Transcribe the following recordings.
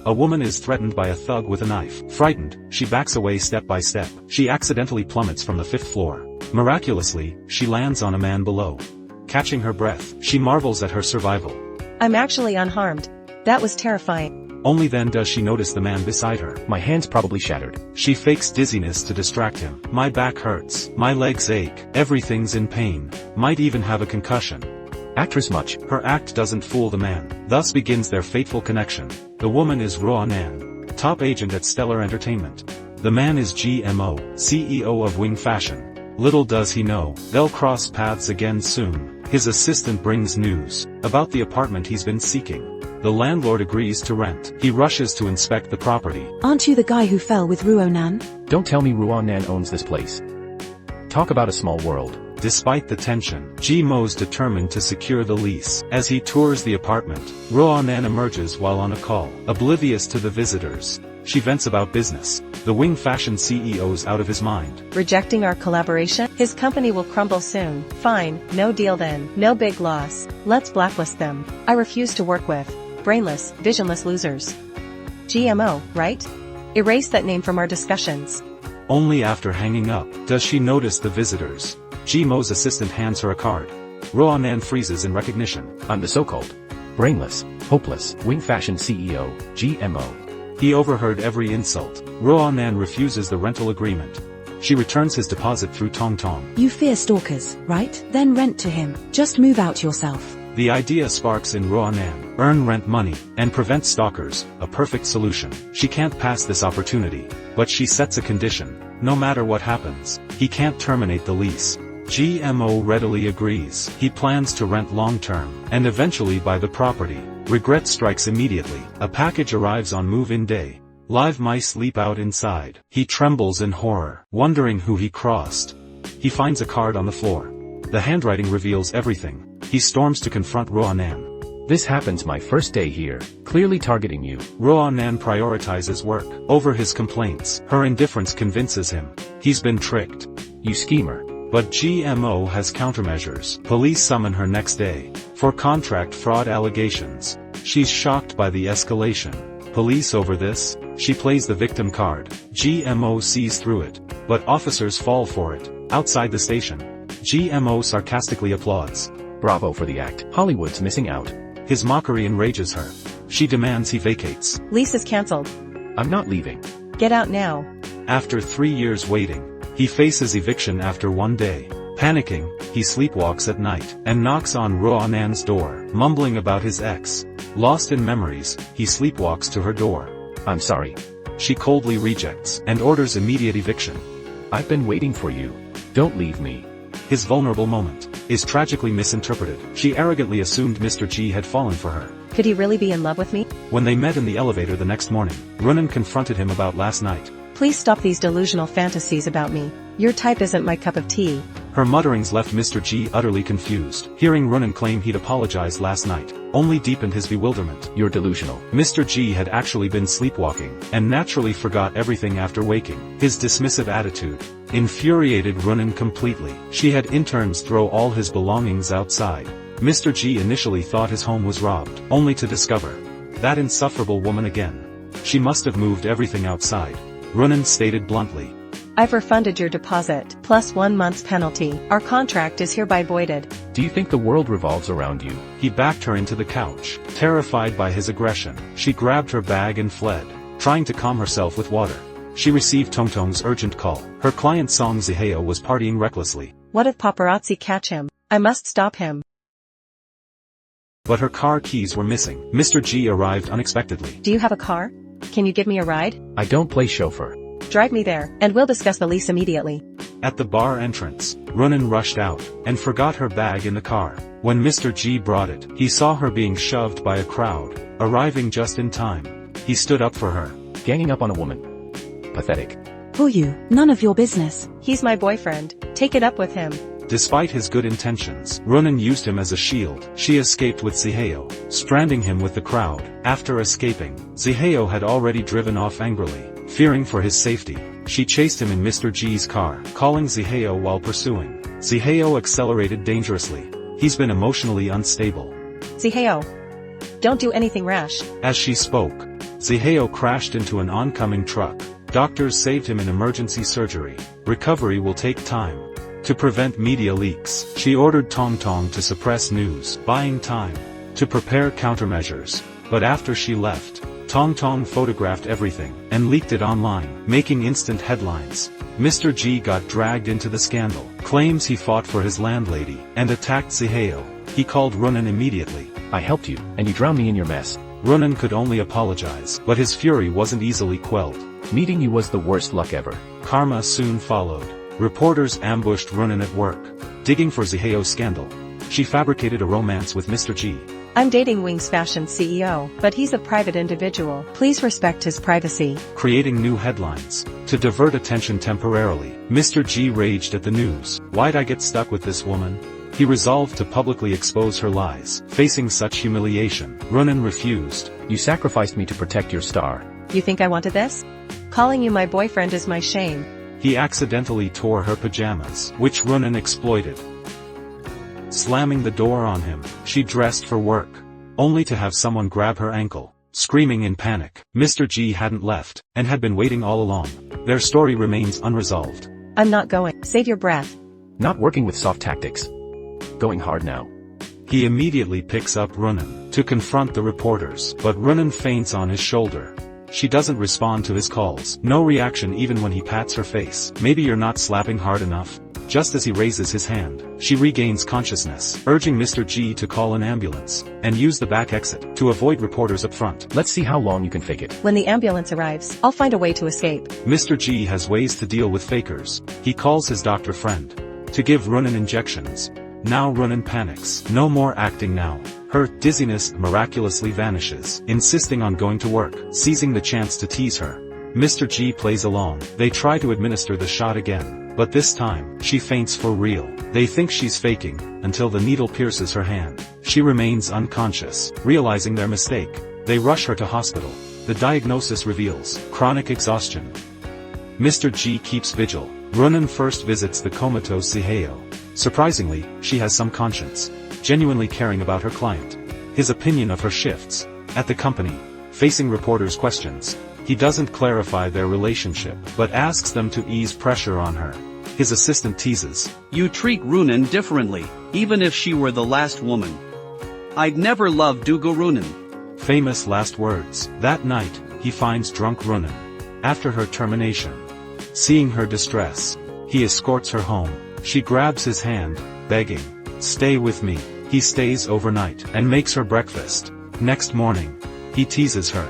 A woman is threatened by a thug with a knife. Frightened, she backs away step by step. She accidentally plummets from the 5th floor. Miraculously, she lands on a man below. Catching her breath, she marvels at her survival. I'm actually unharmed. That was terrifying. Only then does she notice the man beside her. My hand's probably shattered. She fakes dizziness to distract him. My back hurts. My legs ache. Everything's in pain. Might even have a concussion. Actress much. Her act doesn't fool the man. Thus begins their fateful connection. The woman is Roanan, top agent at Stellar Entertainment. The man is GMO, CEO of Wing Fashion. Little does he know, they'll cross paths again soon. His assistant brings news about the apartment he's been seeking. The landlord agrees to rent. He rushes to inspect the property. Aren't you the guy who fell with Ruonan? Don't tell me Ruonan owns this place. Talk about a small world. Despite the tension, G-Mo's determined to secure the lease. As he tours the apartment, Ruonan emerges while on a call, oblivious to the visitors. She vents about business. The Wing Fashion CEO's out of his mind. Rejecting our collaboration? His company will crumble soon. Fine, no deal then. No big loss. Let's blacklist them. I refuse to work with brainless, visionless losers. GMO, right? Erase that name from our discussions. Only after hanging up, does she notice the visitors. G-Mo's assistant hands her a card. Ruonan freezes in recognition. I'm the so-called brainless, hopeless, Wing Fashion CEO, GMO. He overheard every insult. Ruonan refuses the rental agreement. She returns his deposit through Tong Tong. You fear stalkers, right? Then rent to him. Just move out yourself. The idea sparks in Ruonan. Earn rent money, and prevent stalkers, a perfect solution. She can't pass this opportunity. But she sets a condition. No matter what happens, he can't terminate the lease. GMO readily agrees. He plans to rent long-term, and eventually buy the property. Regret strikes immediately. A package arrives on move-in day. Live mice leap out inside. He trembles in horror, wondering who he crossed. He finds a card on the floor. The handwriting reveals everything. He storms to confront Ruonan. This happens my first day here, clearly targeting you. Ruonan prioritizes work over his complaints. Her indifference convinces him. He's been tricked. You schemer. But GMO has countermeasures. Police summon her next day for contract fraud allegations. She's shocked by the escalation. Police over this? She plays the victim card. GMO sees through it. But officers fall for it. Outside the station, GMO sarcastically applauds. Bravo for the act. Hollywood's missing out. His mockery enrages her. She demands he vacates. Lease is cancelled. I'm not leaving. Get out now. After 3 years waiting, he faces eviction after 1 day. Panicking, he sleepwalks at night, and knocks on Ruonan's door, mumbling about his ex. Lost in memories, he sleepwalks to her door. I'm sorry. She coldly rejects, and orders immediate eviction. I've been waiting for you. Don't leave me. His vulnerable moment is tragically misinterpreted. She arrogantly assumed Mr. G had fallen for her. Could he really be in love with me? When they met in the elevator the next morning, Ruonan confronted him about last night. Please stop these delusional fantasies about me. Your type isn't my cup of tea. Her mutterings left Mr. G utterly confused. Hearing Ruonan claim he'd apologized last night only deepened his bewilderment. You're delusional. Mr. G had actually been sleepwalking, and naturally forgot everything after waking. His dismissive attitude infuriated Ruonan completely. She had interns throw all his belongings outside. Mr. G initially thought his home was robbed, only to discover that insufferable woman again. She must have moved everything outside. Ruonan stated bluntly. I've refunded your deposit, plus 1 month's penalty. Our contract is hereby voided. Do you think the world revolves around you? He backed her into the couch. Terrified by his aggression, she grabbed her bag and fled, trying to calm herself with water. She received Tongtong's urgent call. Her client Song Ziheo was partying recklessly. What if paparazzi catch him? I must stop him. But her car keys were missing. Mr. G arrived unexpectedly. Do you have a car? Can you give me a ride? I don't play chauffeur. Drive me there, and we'll discuss the lease immediately. At the bar entrance, Ruonan rushed out, and forgot her bag in the car. When Mr. G brought it, he saw her being shoved by a crowd, arriving just in time. He stood up for her. Ganging up on a woman. Pathetic. Who you? None of your business. He's my boyfriend. Take it up with him. Despite his good intentions, Ruonan used him as a shield. She escaped with Ziheo, stranding him with the crowd. After escaping, Ziheo had already driven off angrily. Fearing for his safety, she chased him in Mr. G's car, calling Ziheo while pursuing. Ziheo accelerated dangerously. He's been emotionally unstable. Ziheo. Don't do anything rash. As she spoke, Ziheo crashed into an oncoming truck. Doctors saved him in emergency surgery. Recovery will take time. To prevent media leaks, she ordered Tong Tong to suppress news, buying time to prepare countermeasures. But after she left, Tong Tong photographed everything and leaked it online, making instant headlines. Mr. G got dragged into the scandal, claims he fought for his landlady, and attacked Ziheo. He called Runan immediately. I helped you, and you drowned me in your mess. Runan could only apologize, but his fury wasn't easily quelled. Meeting you was the worst luck ever. Karma soon followed. Reporters ambushed Runan at work, digging for Ziheo's scandal. She fabricated a romance with Mr. G. I'm dating Wings Fashion CEO, but he's a private individual. Please respect his privacy. Creating new headlines. To divert attention temporarily, Mr. G raged at the news. Why'd I get stuck with this woman? He resolved to publicly expose her lies. Facing such humiliation, Runan refused. You sacrificed me to protect your star. You think I wanted this? Calling you my boyfriend is my shame. He accidentally tore her pajamas, which Runan exploited. Slamming the door on him, she dressed for work, only to have someone grab her ankle. Screaming in panic, Mr. G hadn't left, and had been waiting all along. Their story remains unresolved. I'm not going. Save your breath. Not working with soft tactics. Going hard now. He immediately picks up Runan to confront the reporters, but Runan faints on his shoulder. She doesn't respond to his calls. No reaction even when he pats her face. Maybe you're not slapping hard enough. Just as he raises his hand, she regains consciousness, urging Mr. G to call an ambulance and use the back exit to avoid reporters up front. Let's see how long you can fake it. When the ambulance arrives, I'll find a way to escape. Mr. G has ways to deal with fakers. He calls his doctor friend to give Runan injections. Now Runan panics. No more acting now. Her dizziness miraculously vanishes, insisting on going to work, seizing the chance to tease her. Mr. G plays along. They try to administer the shot again, but this time, she faints for real. They think she's faking, until the needle pierces her hand. She remains unconscious. Realizing their mistake, they rush her to hospital. The diagnosis reveals chronic exhaustion. Mr. G keeps vigil. Runan first visits the comatose Ziheo. Surprisingly, she has some conscience, genuinely caring about her client. His opinion of her shifts at the company. Facing reporters' questions, he doesn't clarify their relationship, but asks them to ease pressure on her. His assistant teases. You treat Runan differently, even if she were the last woman. I'd never love Dugo Runan. Famous last words. That night, he finds drunk Runan. After her termination. Seeing her distress, he escorts her home. She grabs his hand, begging, "Stay with me." He stays overnight and makes her breakfast. Next morning, he teases her.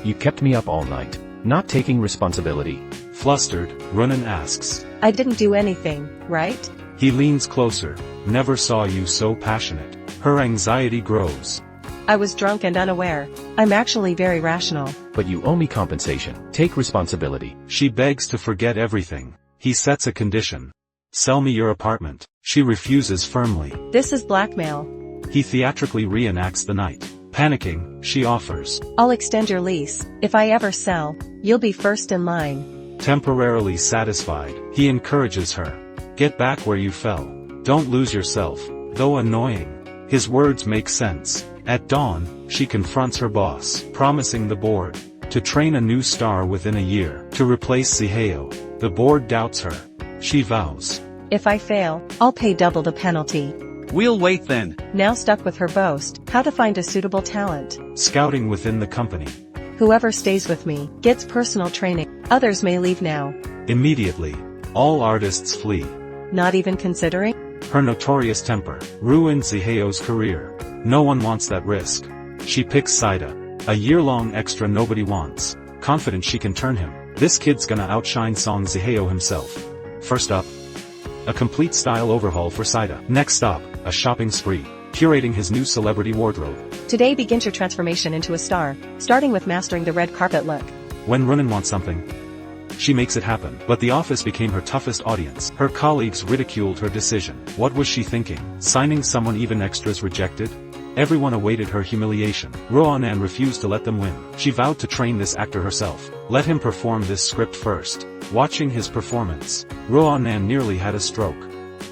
You kept me up all night, not taking responsibility. Flustered, Runan asks. I didn't do anything, right? He leans closer. Never saw you so passionate. Her anxiety grows. I was drunk and unaware. I'm actually very rational. But you owe me compensation. Take responsibility. She begs to forget everything. He sets a condition. Sell me your apartment. She refuses firmly. This is blackmail. He theatrically reenacts the night. Panicking, she offers. I'll extend your lease. If I ever sell, you'll be first in line. Temporarily satisfied, he encourages her. Get back where you fell. Don't lose yourself. Though annoying, his words make sense. At dawn, she confronts her boss, promising the board to train a new star within a year to replace Ziheo. The board doubts her. She vows. If I fail, I'll pay double the penalty. We'll wait then. Now stuck with her boast, how to find a suitable talent. Scouting within the company. Whoever stays with me, gets personal training. Others may leave now. Immediately, all artists flee. Not even considering? Her notorious temper ruins Ziheo's career. No one wants that risk. She picks Saida, a year-long extra nobody wants, confident she can turn him. This kid's gonna outshine Song Ziheo himself. First up, a complete style overhaul for Saida. Next stop, a shopping spree, curating his new celebrity wardrobe. Today begins your transformation into a star, starting with mastering the red carpet look. When Runan wants something, she makes it happen. But the office became her toughest audience. Her colleagues ridiculed her decision. What was she thinking? Signing someone even extras rejected? Everyone awaited her humiliation. Roanan refused to let them win. She vowed to train this actor herself. Let him perform this script first. Watching his performance, Roanan nearly had a stroke.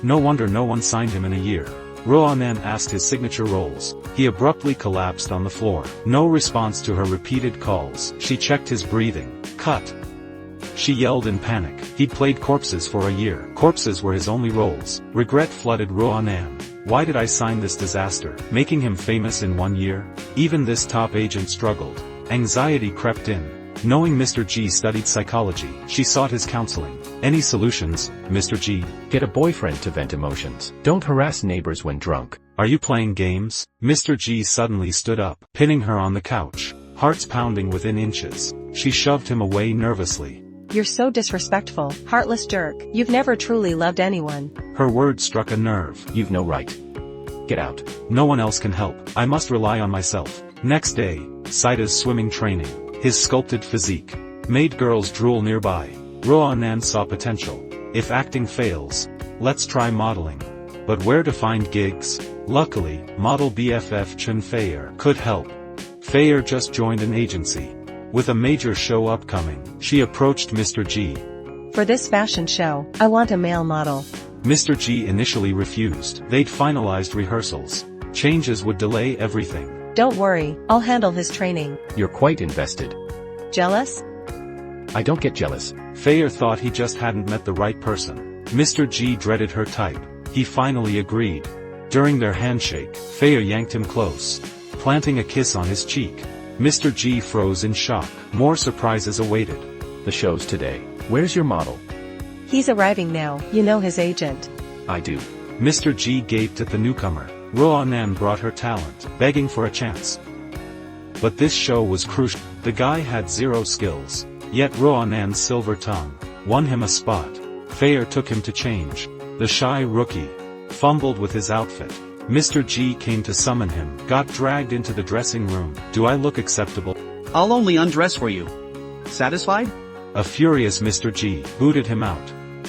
No wonder no one signed him in a year. Roanen asked his signature roles. He abruptly collapsed on the floor. No response to her repeated calls. She checked his breathing. Cut. She yelled in panic. He'd played corpses for a year. Corpses were his only roles. Regret flooded Roanen. Why did I sign this disaster, making him famous in 1 year? Even this top agent struggled. Anxiety crept in. Knowing Mr. G studied psychology, she sought his counseling. Any solutions, Mr. G? Get a boyfriend to vent emotions. Don't harass neighbors when drunk. Are you playing games? Mr. G suddenly stood up, pinning her on the couch. Hearts pounding within inches. She shoved him away nervously. You're so disrespectful, heartless jerk. You've never truly loved anyone. Her words struck a nerve. You've no right. Get out. No one else can help. I must rely on myself. Next day, Saida's swimming training. His sculpted physique made girls drool nearby. Roanen saw potential. If acting fails, let's try modeling. But where to find gigs? Luckily, model BFF Chun Fayer could help. Fayer just joined an agency. With a major show upcoming, she approached Mr. G. For this fashion show, I want a male model. Mr. G initially refused. They'd finalized rehearsals. Changes would delay everything. Don't worry, I'll handle his training. You're quite invested. Jealous? I don't get jealous. Fayer thought he just hadn't met the right person. Mr. G dreaded her type. He finally agreed. During their handshake, Fayer yanked him close, planting a kiss on his cheek. Mr. G froze in shock. More surprises awaited. The show's today. Where's your model? He's arriving now. You know his agent. I do. Mr. G gaped at the newcomer. Roanen brought her talent, begging for a chance. But this show was crucial. The guy had zero skills. Yet Roanen's silver tongue won him a spot. Fayer took him to change. The shy rookie fumbled with his outfit. Mr. G came to summon him, got dragged into the dressing room. Do I look acceptable? I'll only undress for you. Satisfied? A furious Mr. G booted him out.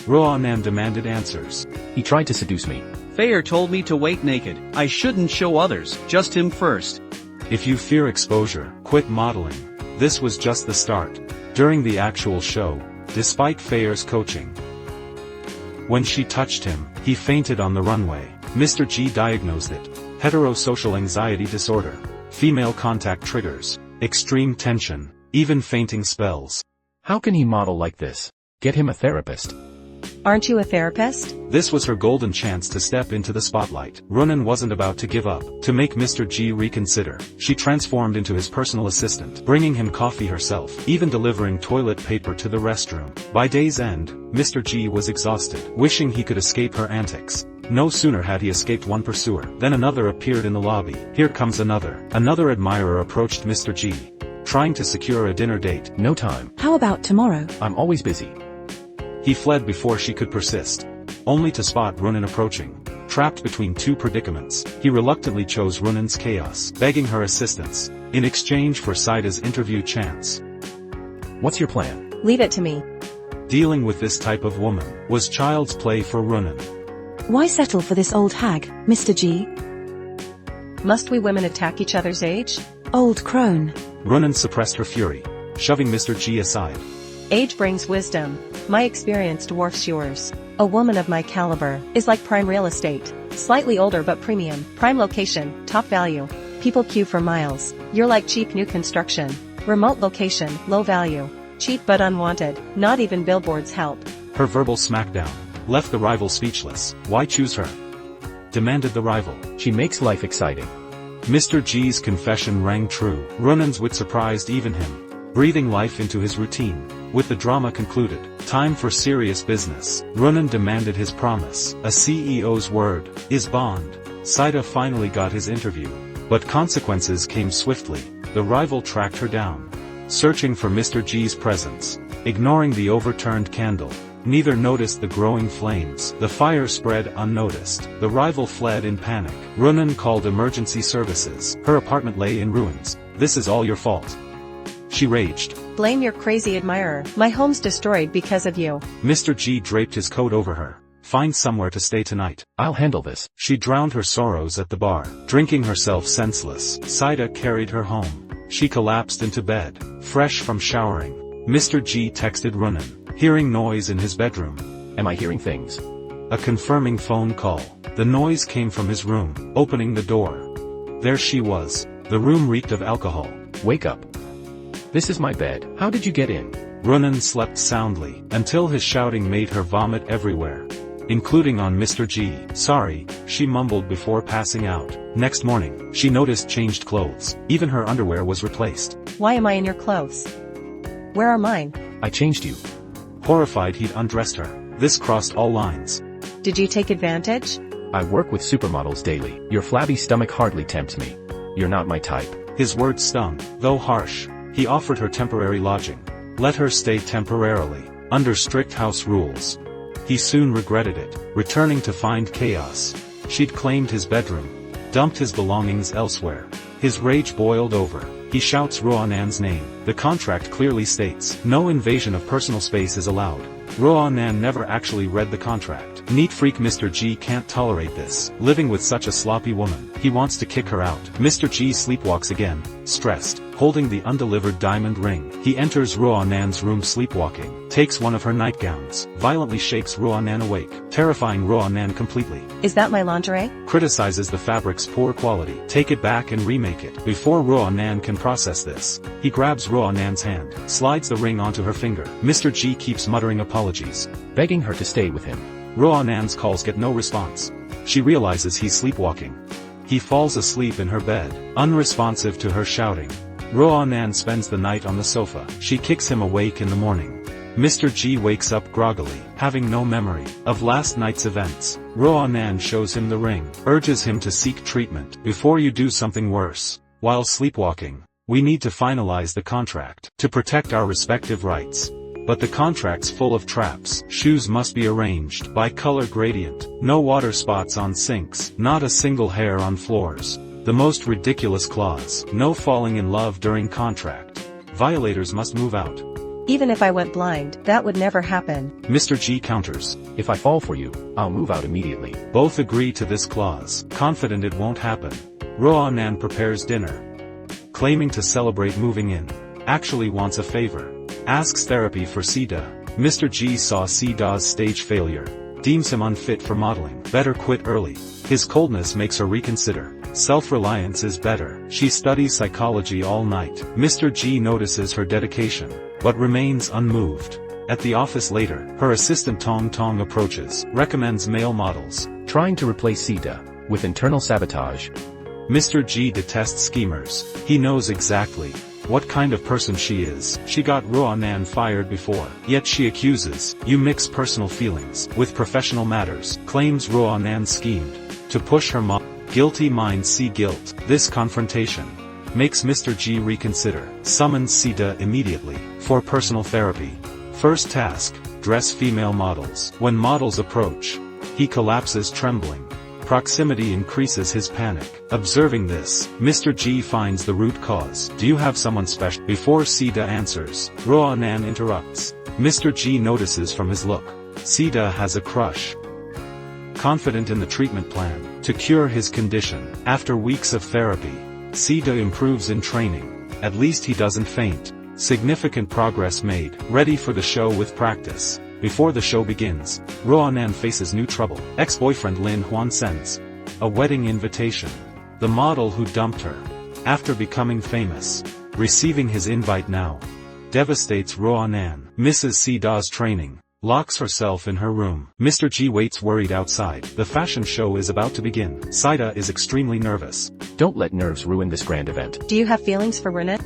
Roanen demanded answers. He tried to seduce me. Fayer told me to wait naked. I shouldn't show others, just him first. If you fear exposure, quit modeling. This was just the start. During the actual show, despite Fayer's coaching, when she touched him, he fainted on the runway. Mr. G diagnosed it. Heterosocial anxiety disorder. Female contact triggers. Extreme tension. Even fainting spells. How can he model like this? Get him a therapist. Aren't you a therapist? This was her golden chance to step into the spotlight. Ronan wasn't about to give up. To make Mr. G reconsider, she transformed into his personal assistant, bringing him coffee herself, even delivering toilet paper to the restroom. By day's end, Mr. G was exhausted, wishing he could escape her antics. No sooner had he escaped one pursuer, than another appeared in the lobby. Here comes another. Another admirer approached Mr. G, trying to secure a dinner date. No time. How about tomorrow? I'm always busy. He fled before she could persist, only to spot Ronan approaching. Trapped between two predicaments, he reluctantly chose Ronan's chaos, begging her assistance, in exchange for Saida's interview chance. What's your plan? Leave it to me. Dealing with this type of woman was child's play for Ronan. Why settle for this old hag, Mr. G? Must we women attack each other's age? Old crone. Ronan suppressed her fury, shoving Mr. G aside. Age brings wisdom. My experience dwarfs yours. A woman of my caliber is like prime real estate. Slightly older but premium. Prime location, top value. People queue for miles. You're like cheap new construction. Remote location, low value. Cheap but unwanted. Not even billboards help. Her verbal smackdown left the rival speechless. Why choose her? Demanded the rival. She makes life exciting. Mr. G's confession rang true. Ronan's wit surprised even him, breathing life into his routine. With the drama concluded, time for serious business. Ronan demanded his promise. A CEO's word is bond. Saida finally got his interview. But consequences came swiftly. The rival tracked her down, searching for Mr. G's presence. Ignoring the overturned candle, neither noticed the growing flames. The fire spread unnoticed. The rival fled in panic. Ronan called emergency services. Her apartment lay in ruins. This is all your fault, she raged. Blame your crazy admirer. My home's destroyed because of you. Mr. G draped his coat over her. Find somewhere to stay tonight. I'll handle this. She drowned her sorrows at the bar, drinking herself senseless. Saida carried her home. She collapsed into bed, fresh from showering. Mr. G texted Ronan, hearing noise in his bedroom. Am I hearing things? A confirming phone call. The noise came from his room, opening the door. There she was. The room reeked of alcohol. Wake up. This is my bed. How did you get in? Ronan slept soundly, until his shouting made her vomit everywhere, including on Mr. G. Sorry, she mumbled before passing out. Next morning, she noticed changed clothes. Even her underwear was replaced. Why am I in your clothes? Where are mine? I changed you. Horrified, he'd undressed her. This crossed all lines. Did you take advantage? I work with supermodels daily. Your flabby stomach hardly tempts me. You're not my type. His words stung, though harsh. He offered her temporary lodging. Let her stay temporarily, under strict house rules. He soon regretted it, returning to find chaos. She'd claimed his bedroom, dumped his belongings elsewhere. His rage boiled over. He shouts Roanan's name. The contract clearly states, no invasion of personal space is allowed. Roanan never actually read the contract. Neat freak Mr. G can't tolerate this, living with such a sloppy woman. He wants to kick her out. Mr. G sleepwalks again, stressed, holding the undelivered diamond ring. He enters Roanan's room sleepwalking, takes one of her nightgowns, violently shakes Roanan awake, terrifying Roanan completely. Is that my lingerie? Criticizes the fabric's poor quality. Take it back and remake it. Before Roanan can process this, he grabs Roanan's hand, slides the ring onto her finger. Mr. G keeps muttering apologies, begging her to stay with him. Roanan's calls get no response. She realizes he's sleepwalking. He falls asleep in her bed, unresponsive to her shouting. Roanan spends the night on the sofa. She kicks him awake in the morning. Mr. G wakes up groggily, having no memory of last night's events. Roanan shows him the ring, urges him to seek treatment before you do something worse. While sleepwalking, we need to finalize the contract to protect our respective rights. But the contract's full of traps. Shoes must be arranged by color gradient. No water spots on sinks. Not a single hair on floors. The most ridiculous clause. No falling in love during contract. Violators must move out. Even if I went blind, that would never happen. Mr. G counters. If I fall for you, I'll move out immediately. Both agree to this clause, confident it won't happen. Roanan prepares dinner, claiming to celebrate moving in. Actually wants a favor. Asks therapy for Sida. Mr. G saw Sida's stage failure. Deems him unfit for modeling. Better quit early. His coldness makes her reconsider. Self-reliance is better. She studies psychology all night. Mr. G notices her dedication, but remains unmoved. At the office later, her assistant Tong Tong approaches, recommends male models. Trying to replace Sida, with internal sabotage. Mr. G detests schemers. He knows exactly what kind of person she is. She got Roanan fired before. Yet she accuses, you mix personal feelings with professional matters. Claims Roanan schemed to push her mom. Guilty minds see guilt. This confrontation makes Mr. G reconsider. Summons Sida immediately for personal therapy. First task, dress female models. When models approach, he collapses trembling. Proximity increases his panic. Observing this, Mr. G finds the root cause. Do you have someone special? Before Sida answers, Roanan interrupts. Mr. G notices from his look, Sida has a crush. Confident in the treatment plan to cure his condition. After weeks of therapy, Sida improves in training. At least he doesn't faint. Significant progress made. Ready for the show with practice. Before the show begins, Roanan faces new trouble. Ex-boyfriend Lin Huan sends a wedding invitation. The model who dumped her after becoming famous, receiving his invite now, devastates Roanan. Misses Sida's training, locks herself in her room. Mr. G waits worried outside. The fashion show is about to begin. Sida is extremely nervous. Don't let nerves ruin this grand event. Do you have feelings for Ronan?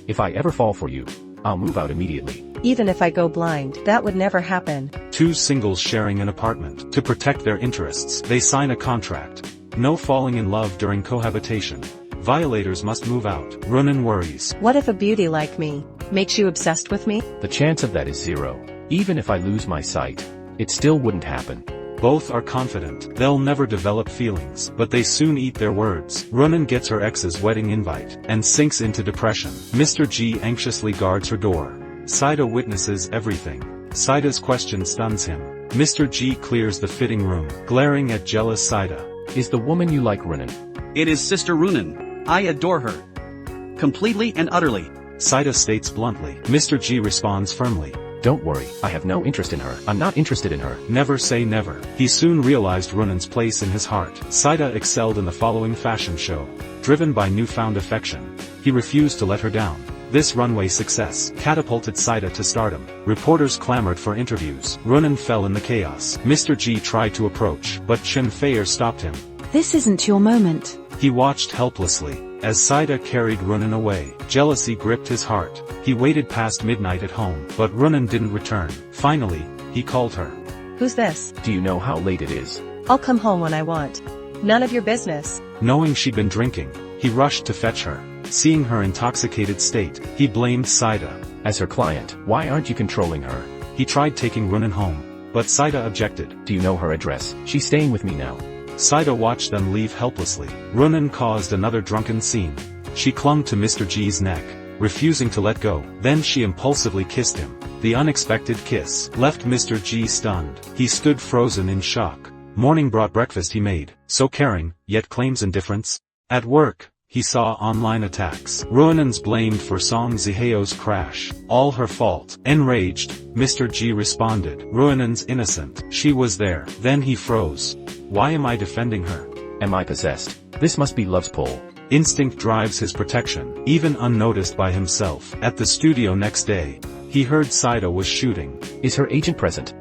If I ever fall for you, I'll move out immediately. Even if I go blind, that would never happen. Two singles sharing an apartment. To protect their interests, they sign a contract. No falling in love during cohabitation. Violators must move out. Ronan worries. What if a beauty like me makes you obsessed with me? The chance of that is zero. Even if I lose my sight, it still wouldn't happen. Both are confident they'll never develop feelings, but they soon eat their words. Ronan gets her ex's wedding invite, and sinks into depression. Mr. G anxiously guards her door. Sida witnesses everything. Sida's question stuns him. Mr. G clears the fitting room, glaring at jealous Sida. Is the woman you like Ronan? It is Sister Ronan. I adore her. Completely and utterly. Sida states bluntly. Mr. G responds firmly. Don't worry, I have no interest in her. I'm not interested in her. Never say never. He soon realized Runan's place in his heart. Saida excelled in the following fashion show. Driven by newfound affection, he refused to let her down. This runway success catapulted Saida to stardom. Reporters clamored for interviews. Runan fell in the chaos. Mr. G tried to approach, but Chen Feier stopped him. This isn't your moment. He watched helplessly as Saida carried Runan away. Jealousy gripped his heart. He waited past midnight at home, but Runan didn't return. Finally, he called her. Who's this? Do you know how late it is? I'll come home when I want. None of your business. Knowing she'd been drinking, he rushed to fetch her. Seeing her intoxicated state, he blamed Saida. As her client, why aren't you controlling her? He tried taking Runan home, but Saida objected. Do you know her address? She's staying with me now. Saida watched them leave helplessly. Runan caused another drunken scene. She clung to Mr. G's neck, refusing to let go. Then she impulsively kissed him. The unexpected kiss left Mr. G stunned. He stood frozen in shock. Morning brought breakfast he made, so caring, yet claims indifference. At work, he saw online attacks. Runan's blamed for Song Ziheo's crash. All her fault. Enraged, Mr. G responded. Runan's innocent. She was there. Then he froze. Why am I defending her? Am I possessed? This must be love's pull. Instinct drives his protection, even unnoticed by himself. At the studio next day, he heard Saida was shooting. Is her agent present?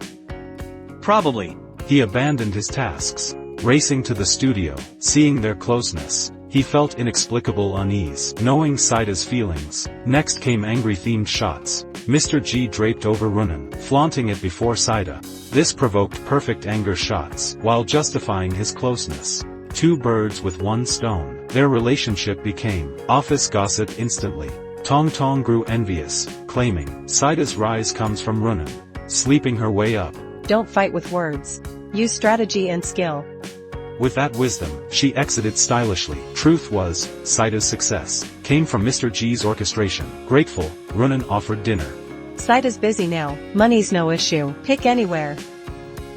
Probably. He abandoned his tasks, racing to the studio. Seeing their closeness, he felt inexplicable unease, knowing Saida's feelings. Next came angry-themed shots. Mr. G draped over Runan, flaunting it before Saida. This provoked perfect anger shots, while justifying his closeness. Two birds with one stone. Their relationship became office gossip instantly. Tong Tong grew envious, claiming, Saida's rise comes from Runan, sleeping her way up. Don't fight with words. Use strategy and skill. With that wisdom, she exited stylishly. Truth was, Saida's success came from Mr. G's orchestration. Grateful, Runan offered dinner. Saida's busy now. Money's no issue. Pick anywhere.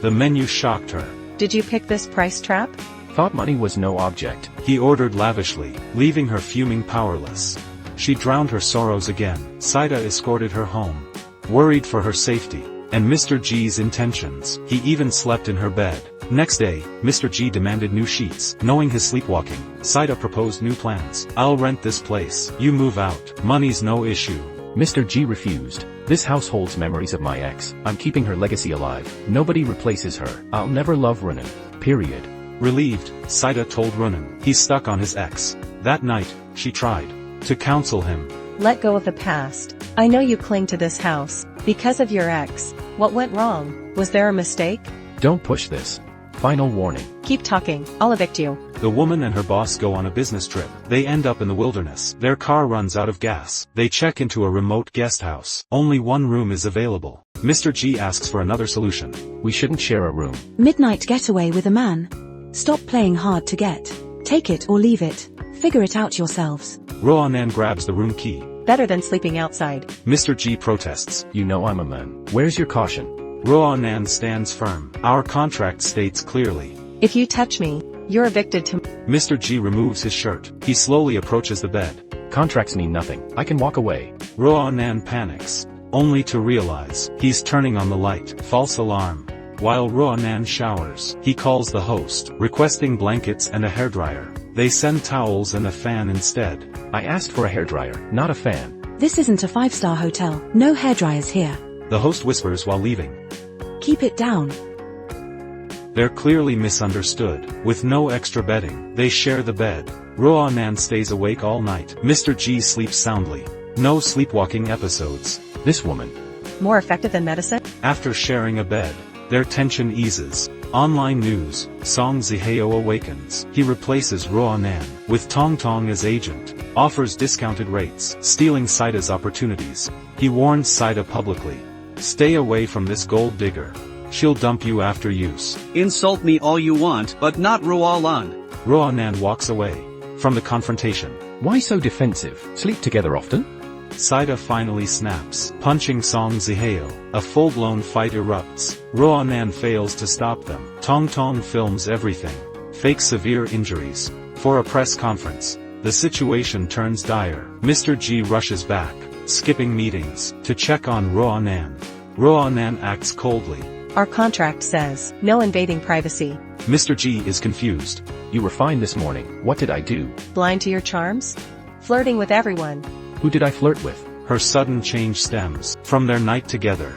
The menu shocked her. Did you pick this price trap? Thought money was no object. He ordered lavishly, leaving her fuming powerless. She drowned her sorrows again. Saida escorted her home, worried for her safety and Mr. G's intentions. He even slept in her bed. Next day, Mr. G demanded new sheets. Knowing his sleepwalking, Saida proposed new plans. I'll rent this place. You move out. Money's no issue. Mr. G refused. This house holds memories of my ex. I'm keeping her legacy alive. Nobody replaces her. I'll never love Runan. Period. Relieved, Saida told Runan. He's stuck on his ex. That night, she tried to counsel him. Let go of the past. I know you cling to this house because of your ex. What went wrong? Was there a mistake? Don't push this. Final warning. Keep talking. I'll evict you. The woman and her boss go on a business trip. They end up in the wilderness. Their car runs out of gas. They check into a remote guest house. Only one room is available. Mr. G asks for another solution. We shouldn't share a room. Midnight getaway with a man. Stop playing hard to get. Take it or leave it. Figure it out yourselves. Roanan grabs the room key. Better than sleeping outside. Mr. G protests. You know I'm a man. Where's your caution? Roanan stands firm. Our contract states clearly. If you touch me, you're evicted to... Mr. G removes his shirt. He slowly approaches the bed. Contracts mean nothing. I can walk away. Roanan panics, only to realize he's turning on the light. False alarm. While Roanan showers, he calls the host, requesting blankets and a hairdryer. They send towels and a fan instead. I asked for a hairdryer, not a fan. This isn't a 5-star hotel. No hairdryers here. The host whispers while leaving. Keep it down. They're clearly misunderstood. With no extra bedding, they share the bed. Roanan stays awake all night. Mr. G sleeps soundly. No sleepwalking episodes. This woman. More effective than medicine? After sharing a bed, their tension eases. Online news, Song Ziheo awakens. He replaces Roanan with Tong Tong as agent, offers discounted rates, stealing Saida's opportunities. He warns Saida publicly. Stay away from this gold digger. She'll dump you after use. Insult me all you want, but not Roalan. Roanan walks away from the confrontation. Why so defensive? Sleep together often? Saida finally snaps, punching Song Ziheo. A full-blown fight erupts. Roanan fails to stop them. Tong Tong films everything. Fakes severe injuries. For a press conference, the situation turns dire. Mr. G rushes back, skipping meetings, to check on Roanan. Roanan acts coldly. Our contract says, no invading privacy. Mr. G is confused. You were fine this morning. What did I do? Blind to your charms? Flirting with everyone. Who did I flirt with? Her sudden change stems from their night together.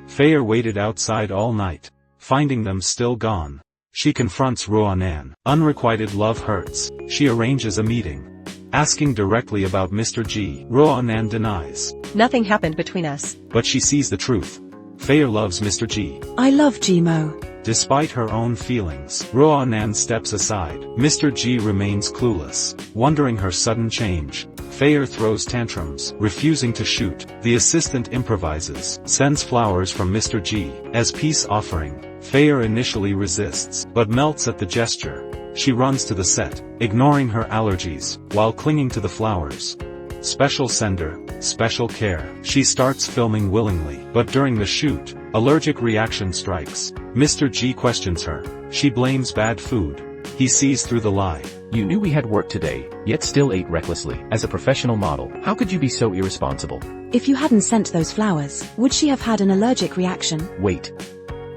Fayer waited outside all night, finding them still gone. She confronts Roanan. Unrequited love hurts. She arranges a meeting. Asking directly about Mr. G, Roanan denies. Nothing happened between us. But she sees the truth. Fayer loves Mr. G. I love Gmo. Despite her own feelings, Roanan steps aside. Mr. G remains clueless, wondering her sudden change. Fayer throws tantrums, refusing to shoot. The assistant improvises, sends flowers from Mr. G as peace offering. Fayer initially resists, but melts at the gesture. She runs to the set, ignoring her allergies, while clinging to the flowers. Special sender, special care. She starts filming willingly, but during the shoot, allergic reaction strikes. Mr. G questions her. She blames bad food. He sees through the lie. You knew we had work today, yet still ate recklessly. As a professional model, how could you be so irresponsible? If you hadn't sent those flowers, would she have had an allergic reaction? Wait.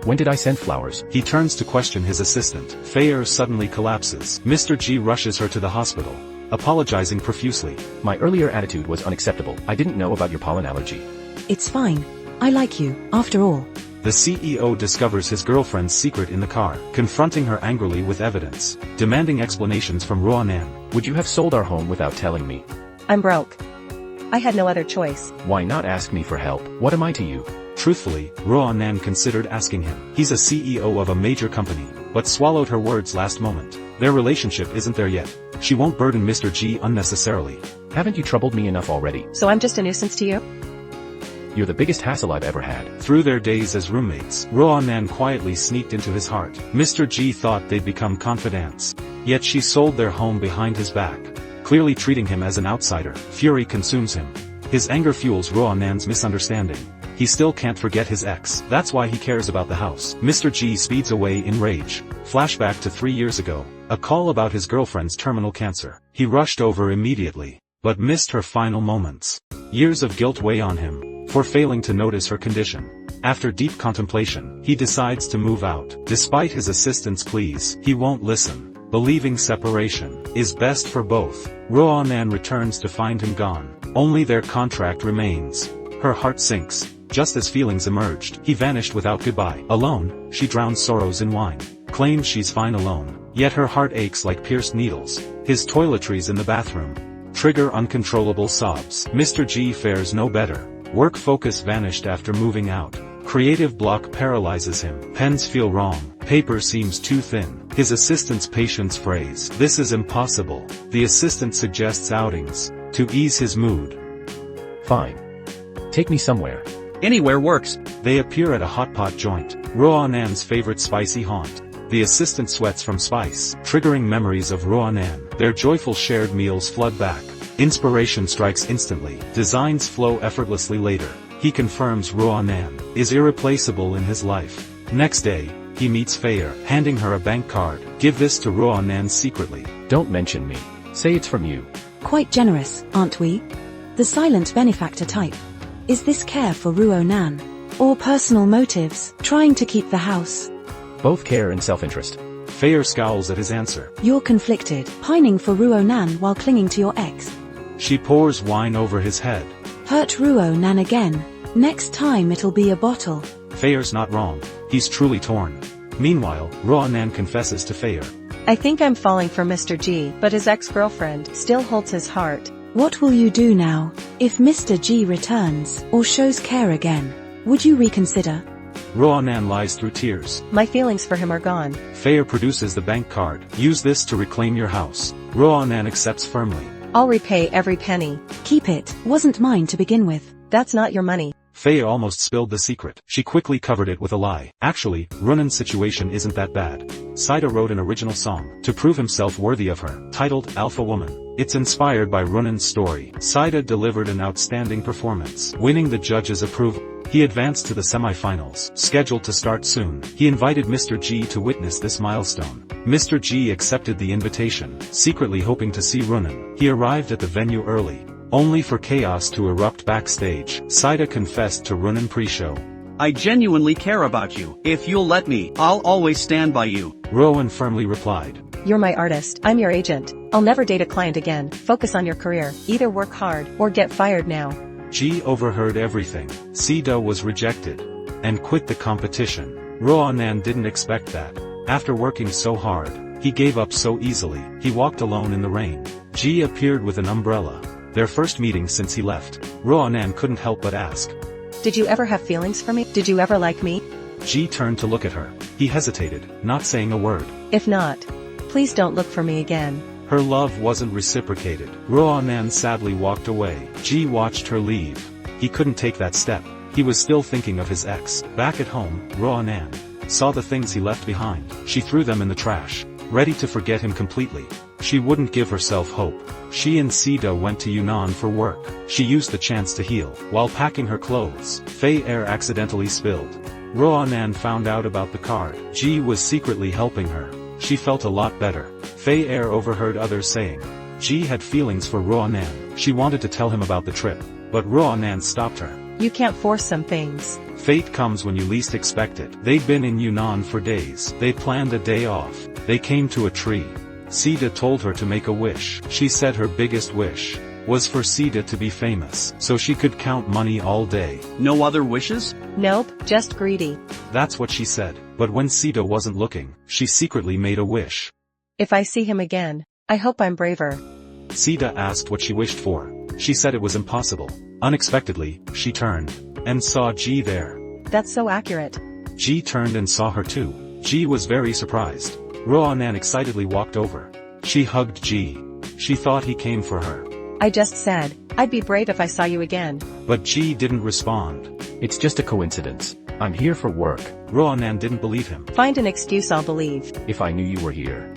When did I send flowers? He turns to question his assistant. Fayer suddenly collapses. Mr. G rushes her to the hospital, apologizing profusely. My earlier attitude was unacceptable. I didn't know about your pollen allergy. It's fine. I like you, after all. The CEO discovers his girlfriend's secret in the car, confronting her angrily with evidence, demanding explanations from Roanan. Would you have sold our home without telling me? I'm broke. I had no other choice. Why not ask me for help? What am I to you? Truthfully, Roanan considered asking him. He's a CEO of a major company, but swallowed her words last moment. Their relationship isn't there yet. She won't burden Mr. G unnecessarily. Haven't you troubled me enough already? So I'm just a nuisance to you? You're the biggest hassle I've ever had. Through their days as roommates, Roanan quietly sneaked into his heart. Mr. G thought they'd become confidants. Yet she sold their home behind his back, clearly treating him as an outsider. Fury consumes him. His anger fuels Roanan's misunderstanding. He still can't forget his ex. That's why he cares about the house. Mr. G speeds away in rage. Flashback to 3 years ago. A call about his girlfriend's terminal cancer. He rushed over immediately, but missed her final moments. Years of guilt weigh on him, for failing to notice her condition. After deep contemplation, he decides to move out. Despite his assistant's pleas, he won't listen, believing separation is best for both. Roanan returns to find him gone. Only their contract remains. Her heart sinks. Just as feelings emerged, he vanished without goodbye. Alone, she drowns sorrows in wine. Claims she's fine alone, yet her heart aches like pierced needles. His toiletries in the bathroom trigger uncontrollable sobs. Mr. G fares no better. Work focus vanished after moving out. Creative block paralyzes him. Pens feel wrong. Paper seems too thin. His assistant's patience phrase, "This is impossible." The assistant suggests outings to ease his mood. Fine. Take me somewhere. Anywhere works. They appear at a hot pot joint, Roanan's favorite spicy haunt. The assistant sweats from spice, triggering memories of Roanan. Their joyful shared meals flood back. Inspiration strikes instantly. Designs flow effortlessly later. He confirms Roanan is irreplaceable in his life. Next day, he meets Fayer, handing her a bank card. "Give this to Roanan secretly." Don't mention me. Say it's from you. Quite generous, aren't we? The silent benefactor type. Is this care for Roanan? Or personal motives, trying to keep the house? Both care and self-interest. Fayer scowls at his answer. You're conflicted, pining for Roanan while clinging to your ex. She pours wine over his head. Hurt Roanan again. Next time it'll be a bottle. Fayer's not wrong. He's truly torn. Meanwhile, Roanan confesses to Fayer. I think I'm falling for Mr. G, but his ex-girlfriend still holds his heart. What will you do now? If Mr. G returns, or shows care again, would you reconsider? Roanan lies through tears. My feelings for him are gone. Fayer produces the bank card. "Use this to reclaim your house." Roanan accepts firmly. I'll repay every penny. Keep it, wasn't mine to begin with. That's not your money. Fayer almost spilled the secret. She quickly covered it with a lie. Actually, Runan's situation isn't that bad. Saida wrote an original song to prove himself worthy of her, titled Alpha Woman. It's inspired by Runan's story. Saida delivered an outstanding performance, winning the judges' approval. He advanced to the semi-finals, scheduled to start soon. He invited Mr. G to witness this milestone. Mr. G accepted the invitation, secretly hoping to see Runan. He arrived at the venue early, only for chaos to erupt backstage. Saida confessed to Runan pre-show. I genuinely care about you. If you'll let me, I'll always stand by you. Rowan firmly replied. You're my artist, I'm your agent. I'll never date a client again. Focus on your career, either work hard or get fired now. Ji overheard everything. Sida was rejected and quit the competition. Roanan didn't expect that. After working so hard, he gave up so easily. He walked alone in the rain. Ji appeared with an umbrella. Their first meeting since he left. Roanan couldn't help but ask. Did you ever have feelings for me? Did you ever like me? Ji turned to look at her. He hesitated, not saying a word. If not, please don't look for me again. Her love wasn't reciprocated. Roanan sadly walked away. Ji watched her leave. He couldn't take that step. He was still thinking of his ex. Back at home, Roanan saw the things he left behind. She threw them in the trash, ready to forget him completely. She wouldn't give herself hope. She and Sida went to Yunnan for work. She used the chance to heal. While packing her clothes, Fei Air accidentally spilled. Roanan found out about the card. Ji was secretly helping her. She felt a lot better. Fei Air overheard others saying. Ji had feelings for Roanan. She wanted to tell him about the trip, but Roanan stopped her. You can't force some things. Fate comes when you least expect it. They'd been in Yunnan for days. They planned a day off. They came to a tree. Sida told her to make a wish. She said her biggest wish was for Sida to be famous, so she could count money all day. No other wishes? Nope, just greedy. That's what she said. But when Sida wasn't looking, she secretly made a wish. If I see him again, I hope I'm braver. Sida asked what she wished for. She said it was impossible. Unexpectedly, she turned and saw Ji there. That's so accurate. Ji turned and saw her too. Ji was very surprised. Roanan excitedly walked over. She hugged Ji. She thought he came for her. I just said, I'd be brave if I saw you again. But Ji didn't respond. It's just a coincidence. I'm here for work. Roanan didn't believe him. Find an excuse I'll believe. If I knew you were here,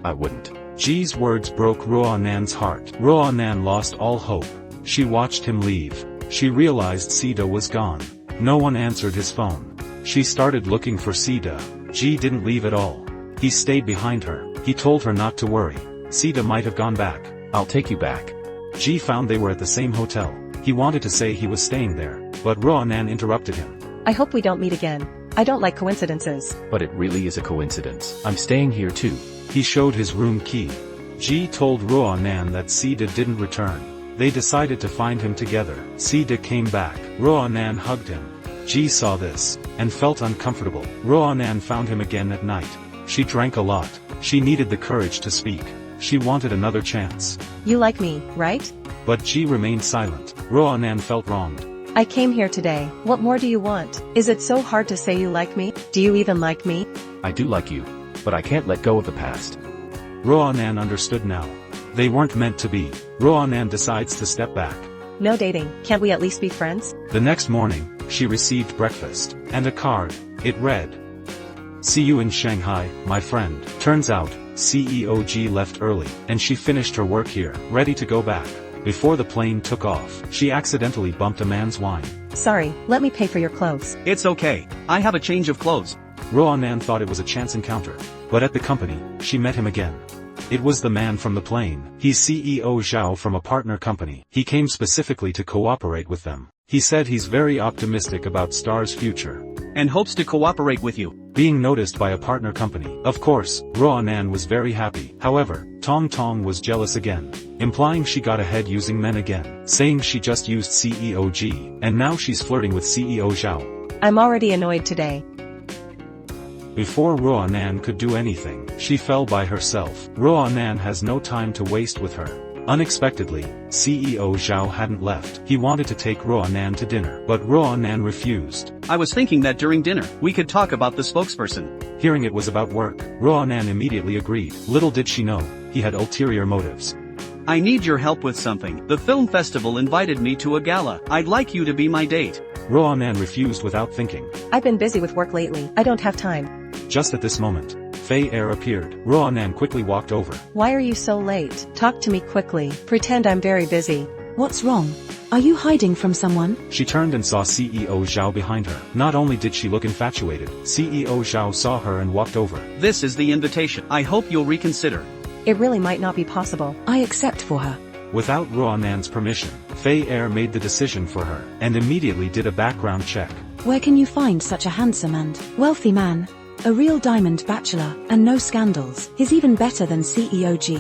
I wouldn't. Ji's words broke Roanan's heart. Roanan lost all hope. She watched him leave. She realized Sida was gone. No one answered his phone. She started looking for Sida. Ji didn't leave at all. He stayed behind her. He told her not to worry. Sida might have gone back. I'll take you back. Ji found they were at the same hotel. He wanted to say he was staying there, but Roanan interrupted him. I hope we don't meet again. I don't like coincidences. But it really is a coincidence. I'm staying here too. He showed his room key. Ji told Roanan that Sida didn't return. They decided to find him together. Sida came back. Roanan hugged him. Ji saw this and felt uncomfortable. Roanan found him again at night. She drank a lot. She needed the courage to speak. She wanted another chance. You like me, right? But Ji remained silent. Roanan felt wronged. I came here today. What more do you want? Is it so hard to say you like me? Do you even like me? I do like you, but I can't let go of the past. Roanan understood now. They weren't meant to be. Roanan decides to step back. No dating. Can't we at least be friends? The next morning, she received breakfast and a card. It read, "See you in Shanghai, my friend." Turns out, CEO Ji left early, and she finished her work here, ready to go back. Before the plane took off, she accidentally bumped a man's wine. Sorry, let me pay for your clothes. It's okay. I have a change of clothes. Roanan thought it was a chance encounter. But at the company, she met him again. It was the man from the plane. He's CEO Zhao from a partner company. He came specifically to cooperate with them. He said he's very optimistic about Star's future. And hopes to cooperate with you. Being noticed by a partner company. Of course, Roanan was very happy. However, Tong Tong was jealous again. Implying she got ahead using men again. Saying she just used CEO G, and now she's flirting with CEO Zhao. I'm already annoyed today. Before Roanan could do anything, she fell by herself. Roanan has no time to waste with her. Unexpectedly, CEO Zhao hadn't left. He wanted to take Roanan to dinner, but Roanan refused. I was thinking that during dinner, we could talk about the spokesperson. Hearing it was about work, Roanan immediately agreed. Little did she know, he had ulterior motives. I need your help with something. The film festival invited me to a gala. I'd like you to be my date. Roanan refused without thinking. I've been busy with work lately. I don't have time. Just at this moment, Fei Air appeared. Roanan quickly walked over. Why are you so late? Talk to me quickly. Pretend I'm very busy. What's wrong? Are you hiding from someone? She turned and saw CEO Zhao behind her. Not only did she look infatuated, CEO Zhao saw her and walked over. This is the invitation. I hope you'll reconsider. It really might not be possible. I accept for her. Without Roanan's permission, Fei Air made the decision for her, and immediately did a background check. Where can you find such a handsome and wealthy man? A real diamond bachelor, and no scandals. He's even better than CEO G.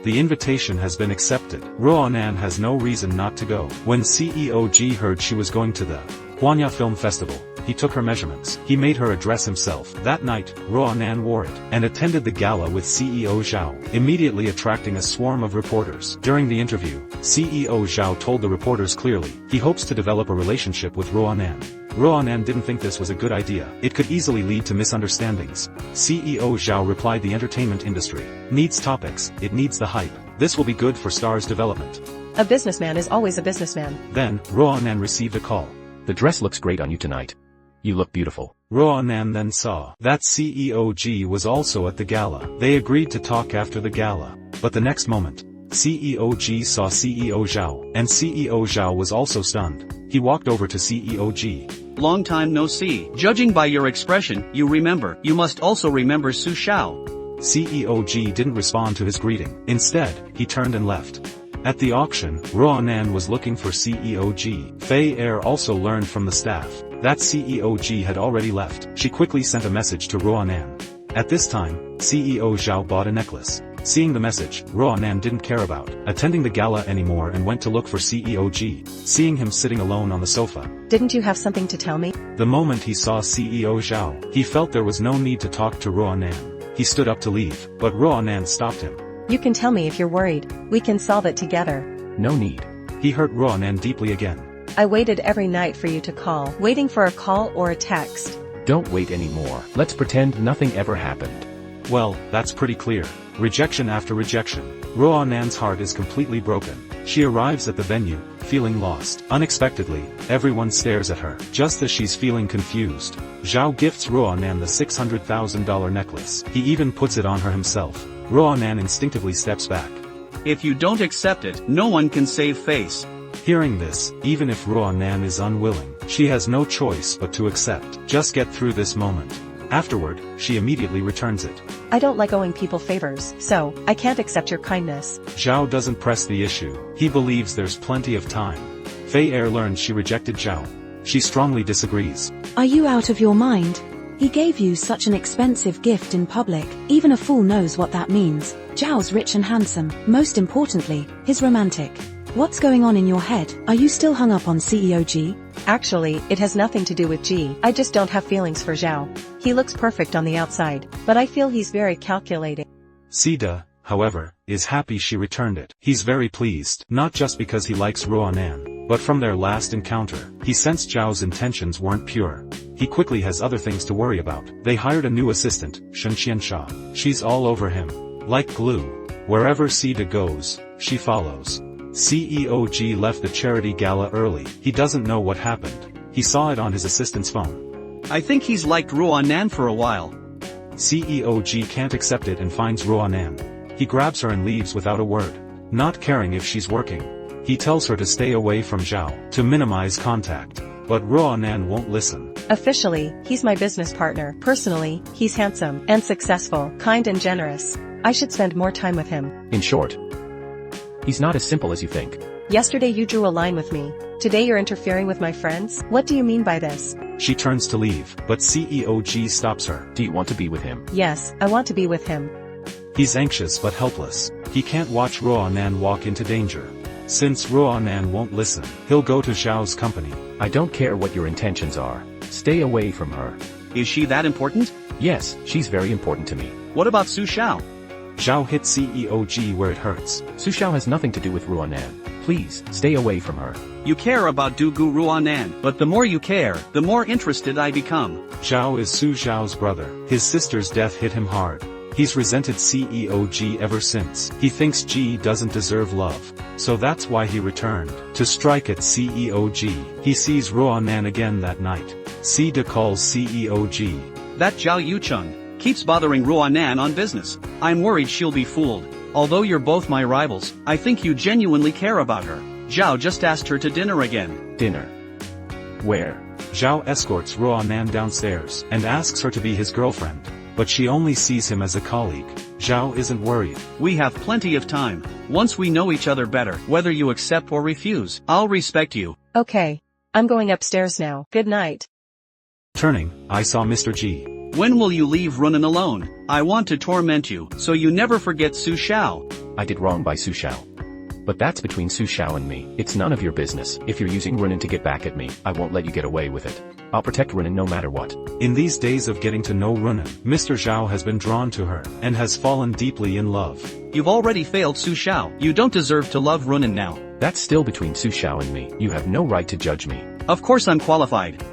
The invitation has been accepted. Ruonan has no reason not to go. When CEO G heard she was going to the Huanya Film Festival, he took her measurements. He made her address himself. That night, Ruonan wore it, and attended the gala with CEO Zhao, immediately attracting a swarm of reporters. During the interview, CEO Zhao told the reporters clearly, he hopes to develop a relationship with Ruonan. Ruonan didn't think this was a good idea. It could easily lead to misunderstandings. CEO Zhao replied, the entertainment industry needs topics, it needs the hype. This will be good for Star's development. A businessman is always a businessman. Then, Ruonan received a call. The dress looks great on you tonight. You look beautiful. Ruonan then saw that CEO G was also at the gala. They agreed to talk after the gala. But the next moment, CEO G saw CEO Zhao, and CEO Zhao was also stunned. He walked over to CEO G. Long time no see. Judging by your expression, you remember. You must also remember Su Xiao. CEO G didn't respond to his greeting. Instead, he turned and left. At the auction, Ruonan was looking for CEO G. Fei Er also learned from the staff that CEO G had already left. She quickly sent a message to Ruonan. At this time, CEO Zhao bought a necklace. Seeing the message, Ruonan didn't care about attending the gala anymore and went to look for CEO G. Seeing him sitting alone on the sofa, Didn't you have something to tell me? the moment he saw CEO Zhao, he felt there was no need to talk to Ruonan. He stood up to leave, but Ruonan stopped him. You can tell me if you're worried. We can solve it together. No need. He hurt Ruonan deeply again. I waited every night for you to call, waiting for a call or a text. Don't wait anymore. Let's pretend nothing ever happened. Well, that's pretty clear. Rejection after rejection. Ruonan's heart is completely broken. She arrives at the venue, feeling lost. Unexpectedly, everyone stares at her. Just as she's feeling confused, Zhao gifts Ruonan the $600,000 necklace. He even puts it on her himself. Ruonan instinctively steps back. If you don't accept it, no one can save face. Hearing this, even if Ruonan is unwilling, she has no choice but to accept. Just get through this moment. Afterward, she immediately returns it. I don't like owing people favors, so I can't accept your kindness. Zhao doesn't press the issue. He believes there's plenty of time. Fei Er learns she rejected Zhao. She strongly disagrees. Are you out of your mind? He gave you such an expensive gift in public. Even a fool knows what that means. Zhao's rich and handsome. Most importantly, he's romantic. What's going on in your head? Are you still hung up on CEO G? Actually, it has nothing to do with G. I just don't have feelings for Zhao. He looks perfect on the outside, but I feel he's very calculating. Sida, however, is happy she returned it. He's very pleased, not just because he likes Ruonan, but from their last encounter, he sensed Zhao's intentions weren't pure. He quickly has other things to worry about. They hired a new assistant, Shen Qiansha. She's all over him. Like glue. Wherever Sida goes, she follows. CEO G left the charity gala early. He doesn't know what happened. He saw it on his assistant's phone. I think he's liked Ruonan for a while. CEO G can't accept it and finds Ruonan. He grabs her and leaves without a word. Not caring if she's working. He tells her to stay away from Zhao, to minimize contact. But Ruonan won't listen. Officially, he's my business partner. Personally, he's handsome and successful, kind and generous. I should spend more time with him. In short, he's not as simple as you think. Yesterday you drew a line with me. Today you're interfering with my friends? What do you mean by this? She turns to leave, but CEO G stops her. Do you want to be with him? Yes, I want to be with him. He's anxious but helpless. He can't watch Ruonan walk into danger. Since Ruonan won't listen, he'll go to Zhao's company. I don't care what your intentions are. Stay away from her. Is she that important? Yes, she's very important to me. What about Su Xiao? Zhao hit CEO G where it hurts. Su Xiao has nothing to do with Ruonan. Please, stay away from her. You care about Dugu Ruonan, but the more you care, the more interested I become. Zhao is Su Zhao's brother. His sister's death hit him hard. He's resented CEO G ever since. He thinks G doesn't deserve love. So that's why he returned, to strike at CEO G. He sees Ruonan again that night. Sida calls CEO G. That Zhao Yucheng keeps bothering Ruonan on business. I'm worried she'll be fooled. Although you're both my rivals, I think you genuinely care about her. Zhao just asked her to dinner again. Dinner? Where? Zhao escorts Ruonan downstairs and asks her to be his girlfriend. But she only sees him as a colleague. Zhao isn't worried. We have plenty of time. Once we know each other better, whether you accept or refuse, I'll respect you. Okay. I'm going upstairs now. Good night. Turning, I saw Mr. G. When will you leave Runan alone? I want to torment you, so you never forget Su Xiao. I did wrong by Su Xiao. But that's between Su Xiao and me. It's none of your business. If you're using Runan to get back at me, I won't let you get away with it. I'll protect Runan no matter what. In these days of getting to know Runan, Mr. Zhao has been drawn to her, and has fallen deeply in love. You've already failed Su Xiao. You don't deserve to love Runan now. That's still between Su Xiao and me. You have no right to judge me. Of course I'm qualified.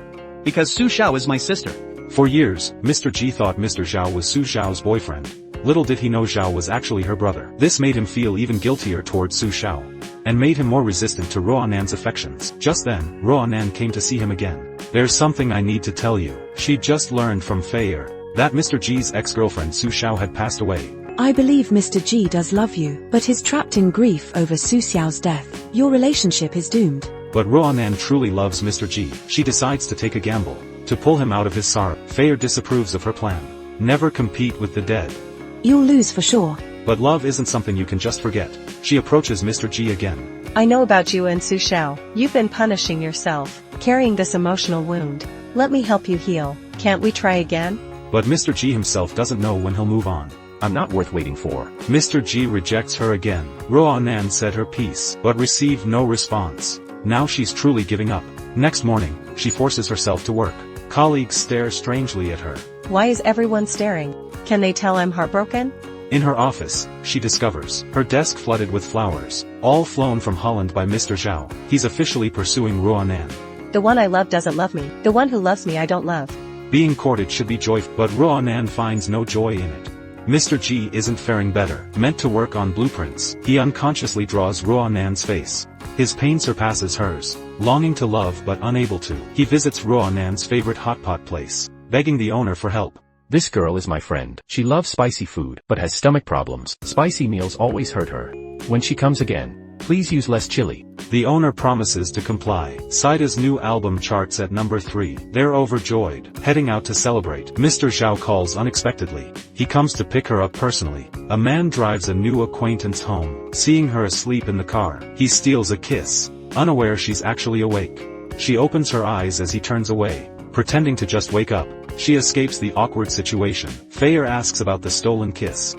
Because Su Xiao is my sister. For years, Mr. G thought Mr. Zhao was Su Xiao's boyfriend. Little did he know Zhao was actually her brother. This made him feel even guiltier towards Su Xiao, and made him more resistant to Ruanan's affections. Just then, Ruanan came to see him again. There's something I need to tell you. She'd just learned from Feier that Mr. G's ex-girlfriend Su Xiao had passed away. I believe Mr. G does love you, but he's trapped in grief over Su Xiao's death. Your relationship is doomed. But Ruanan truly loves Mr. G. She decides to take a gamble, to pull him out of his sorrow. Feier disapproves of her plan. Never compete with the dead. You'll lose for sure. But love isn't something you can just forget. She approaches Mr. G again. I know about you and Su Xiao. You've been punishing yourself, carrying this emotional wound. Let me help you heal. Can't we try again? But Mr. G himself doesn't know when he'll move on. I'm not worth waiting for. Mr. G rejects her again. Ruanan said her piece, but received no response. Now she's truly giving up. Next morning, she forces herself to work. Colleagues stare strangely at her. Why is everyone staring? Can they tell I'm heartbroken? In her office, she discovers her desk flooded with flowers, all flown from Holland by Mr. Zhao. He's officially pursuing Ruanan. The one I love doesn't love me. The one who loves me I don't love. Being courted should be joyful, but Ruanan finds no joy in it. Mr. G isn't faring better. Meant to work on blueprints, he unconsciously draws Ruanan's face. His pain surpasses hers. Longing to love but unable to, he visits Ruanan's favorite hot pot place, begging the owner for help. This girl is my friend. She loves spicy food, but has stomach problems. Spicy meals always hurt her. When she comes again, please use less chili. The owner promises to comply. Saida's new album charts at number 3. They're overjoyed, heading out to celebrate. Mr. Zhao calls unexpectedly. He comes to pick her up personally. A man drives a new acquaintance home. Seeing her asleep in the car, he steals a kiss, unaware she's actually awake. She opens her eyes as he turns away, pretending to just wake up. She escapes the awkward situation. Feier asks about the stolen kiss.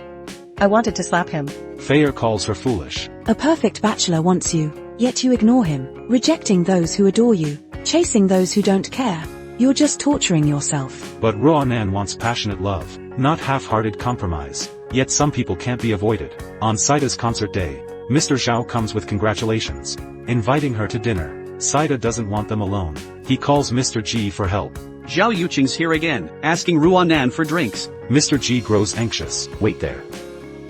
I wanted to slap him. Feier calls her foolish. A perfect bachelor wants you, yet you ignore him, rejecting those who adore you, chasing those who don't care. You're just torturing yourself. But Ruanan wants passionate love, not half-hearted compromise. Yet some people can't be avoided. On Saida's concert day, Mr. Zhao comes with congratulations, inviting her to dinner. Saida doesn't want them alone. He calls Mr. G for help. Zhao Yuqing's here again, asking Ruanan for drinks. Mr. G grows anxious. Wait there.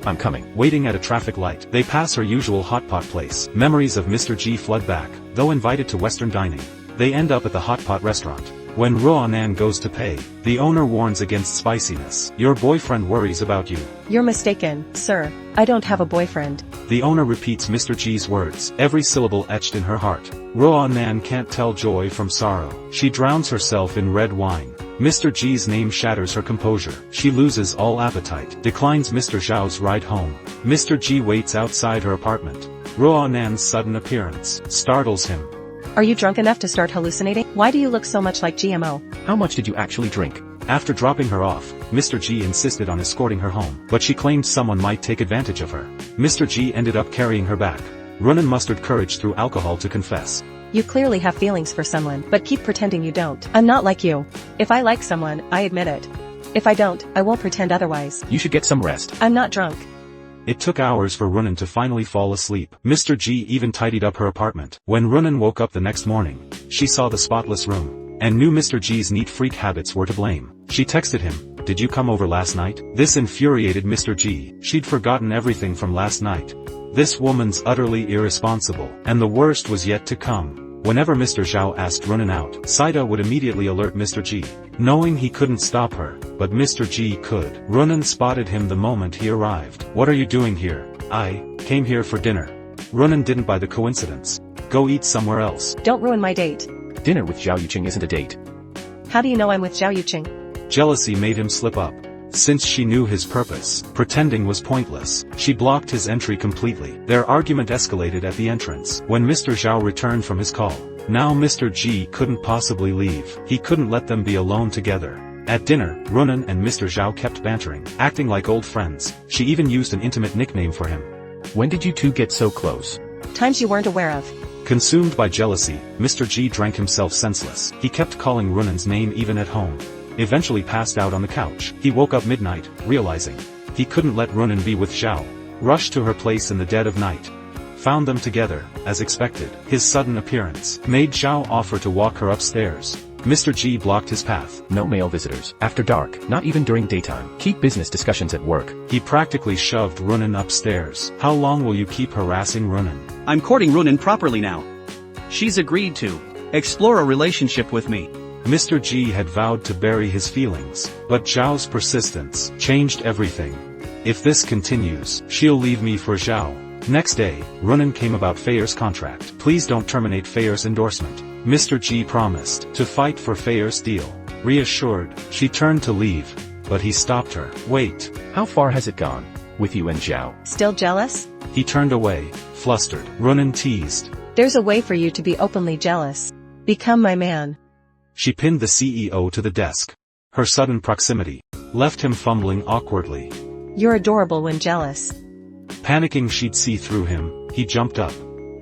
I'm coming. Waiting at a traffic light, they pass her usual hot pot place. Memories of Mr. G flood back. Though invited to Western dining, they end up at the hot pot restaurant. When Ruanan goes to pay, the owner warns against spiciness. Your boyfriend worries about you. You're mistaken, sir. I don't have a boyfriend. The owner repeats Mr. G's words, every syllable etched in her heart. Ruanan can't tell joy from sorrow. She drowns herself in red wine. Mr. G's name shatters her composure. She loses all appetite, declines Mr. Zhao's ride home. Mr. G waits outside her apartment. Ruanan's sudden appearance startles him. Are you drunk enough to start hallucinating? Why do you look so much like GMO? How much did you actually drink? After dropping her off, Mr. G insisted on escorting her home, but she claimed someone might take advantage of her. Mr. G ended up carrying her back. Runan mustered courage through alcohol to confess. You clearly have feelings for someone, but keep pretending you don't. I'm not like you. If I like someone, I admit it. If I don't, I won't pretend otherwise. You should get some rest. I'm not drunk. It took hours for Runan to finally fall asleep. Mr. G even tidied up her apartment. When Runan woke up the next morning, she saw the spotless room, and knew Mr. G's neat freak habits were to blame. She texted him, "Did you come over last night?" This infuriated Mr. G. She'd forgotten everything from last night. This woman's utterly irresponsible, and the worst was yet to come. Whenever Mr. Zhao asked Runan out, Saida would immediately alert Mr. G, knowing he couldn't stop her, but Mr. G could. Runan spotted him the moment he arrived. "What are you doing here?" "I came here for dinner." Runan didn't buy the coincidence. "Go eat somewhere else." Don't ruin my date. Dinner with Zhao Yuqing isn't a date. How do you know I'm with Zhao Yuqing? Jealousy made him slip up. Since she knew his purpose, pretending was pointless. She blocked his entry completely. Their argument escalated at the entrance. When Mr. Zhao returned from his call, Now Mr. G couldn't possibly leave. He couldn't let them be alone together. At dinner, Ronan and Mr. Zhao kept bantering, acting like old friends. She even used an intimate nickname for him. When did you two get so close? Times you weren't aware of. Consumed by jealousy, Mr. G drank himself senseless. He kept calling Runan's name even at home. Eventually passed out on the couch. He woke up midnight, realizing he couldn't let Runan be with Zhao. Rushed to her place in the dead of night. Found them together, as expected. His sudden appearance made Zhao offer to walk her upstairs. Mr. G blocked his path. No male visitors. After dark, not even during daytime. Keep business discussions at work. He practically shoved Runan upstairs. How long will you keep harassing Runan? I'm courting Runan properly now. She's agreed to explore a relationship with me. Mr. G had vowed to bury his feelings, but Zhao's persistence changed everything. If this continues, she'll leave me for Zhao. Next day, Runan came about Feyer's contract. Please don't terminate Feyer's endorsement. Mr. G promised to fight for Feyer's deal. Reassured, she turned to leave, but he stopped her. Wait. How far has it gone? With you and Zhao? Still jealous? He turned away, flustered. Runan teased. There's a way for you to be openly jealous. Become my man. She pinned the CEO to the desk. Her sudden proximity left him fumbling awkwardly. You're adorable when jealous. Panicking she'd see through him, he jumped up.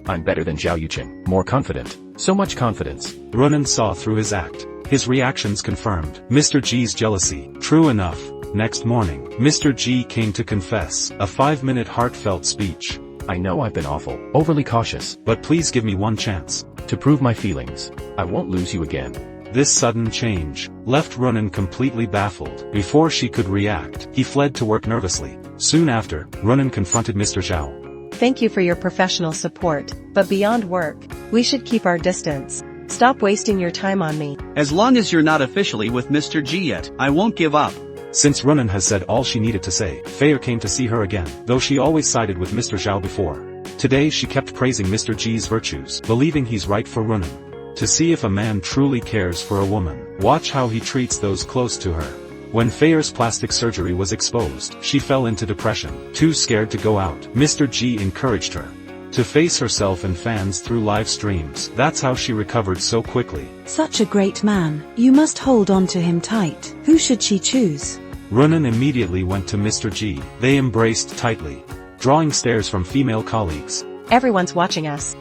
I'm better than Zhao Yuqing. More confident. So much confidence. Runan saw through his act. His reactions confirmed Mr. G's jealousy. True enough, next morning, Mr. G came to confess. A 5-minute heartfelt speech. I know I've been awful, overly cautious. But please give me one chance. To prove my feelings. I won't lose you again. This sudden change left Runan completely baffled. Before she could react, he fled to work nervously. Soon after, Runan confronted Mr. Zhao. Thank you for your professional support, but beyond work, we should keep our distance. Stop wasting your time on me. As long as you're not officially with Mr. G yet, I won't give up. Since Runan has said all she needed to say, Feyer came to see her again, though she always sided with Mr. Zhao before. Today she kept praising Mr. G's virtues, believing he's right for Runan. To see if a man truly cares for a woman, watch how he treats those close to her. When Feyer's plastic surgery was exposed, she fell into depression, too scared to go out. Mr. G encouraged her to face herself and fans through live streams. That's how she recovered so quickly. Such a great man. You must hold on to him tight. Who should she choose? Runan immediately went to Mr. G. They embraced tightly, drawing stares from female colleagues. Everyone's watching us.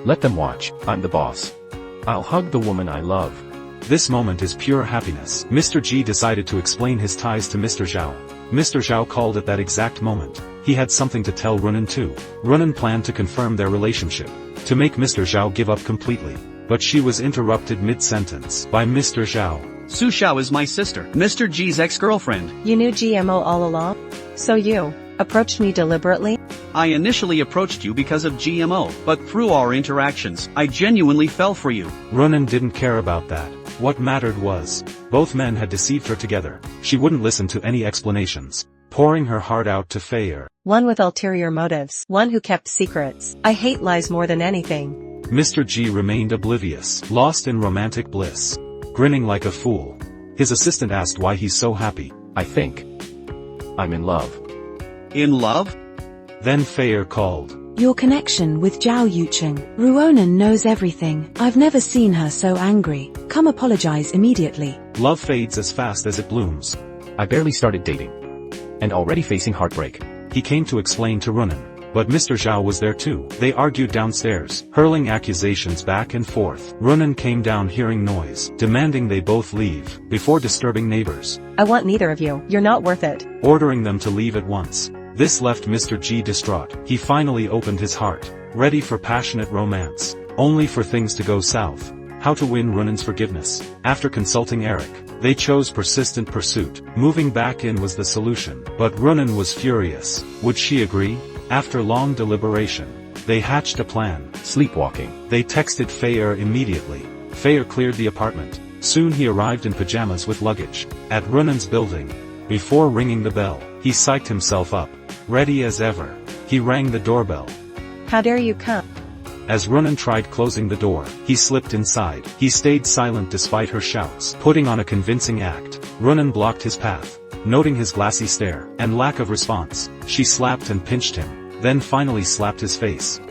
Let them watch. I'm the boss. I'll hug the woman I love. This moment is pure happiness. Mr. G decided to explain his ties to Mr. Zhao. Mr. Zhao called at that exact moment. He had something to tell Runan too. Runan planned to confirm their relationship, to make Mr. Zhao give up completely. But she was interrupted mid-sentence by Mr. Zhao. Su Xiao is my sister, Mr. G's ex-girlfriend. You knew GMO all along? So you approached me deliberately? I initially approached you because of GMO, but through our interactions, I genuinely fell for you. Runan didn't care about that. What mattered was, both men had deceived her together. She wouldn't listen to any explanations, pouring her heart out to Feyer. One with ulterior motives, one who kept secrets. I hate lies more than anything. Mr. G remained oblivious, lost in romantic bliss, grinning like a fool. His assistant asked why he's so happy. I think I'm in love. In love? Then Feyer called. Your connection with Zhao Yuqing. Ruonan knows everything. I've never seen her so angry. Come apologize immediately. Love fades as fast as it blooms. I barely started dating. And already facing heartbreak. He came to explain to Runan. But Mr. Zhao was there too. They argued downstairs, hurling accusations back and forth. Runan came down hearing noise, demanding they both leave, before disturbing neighbors. I want neither of you. You're not worth it. Ordering them to leave at once. This left Mr. G distraught. He finally opened his heart, ready for passionate romance, only for things to go south. How to win Runan's forgiveness? After consulting Eric, they chose persistent pursuit. Moving back in was the solution. But Runan was furious. Would she agree? After long deliberation, they hatched a plan. Sleepwalking. They texted Feyer immediately. Feyer cleared the apartment. Soon he arrived in pajamas with luggage, at Runan's building. Before ringing the bell, he psyched himself up. Ready as ever, he rang the doorbell. How dare you come? As Runan tried closing the door, he slipped inside. He stayed silent despite her shouts, putting on a convincing act. Runan blocked his path, noting his glassy stare and lack of response. She slapped and pinched him, then finally slapped his face.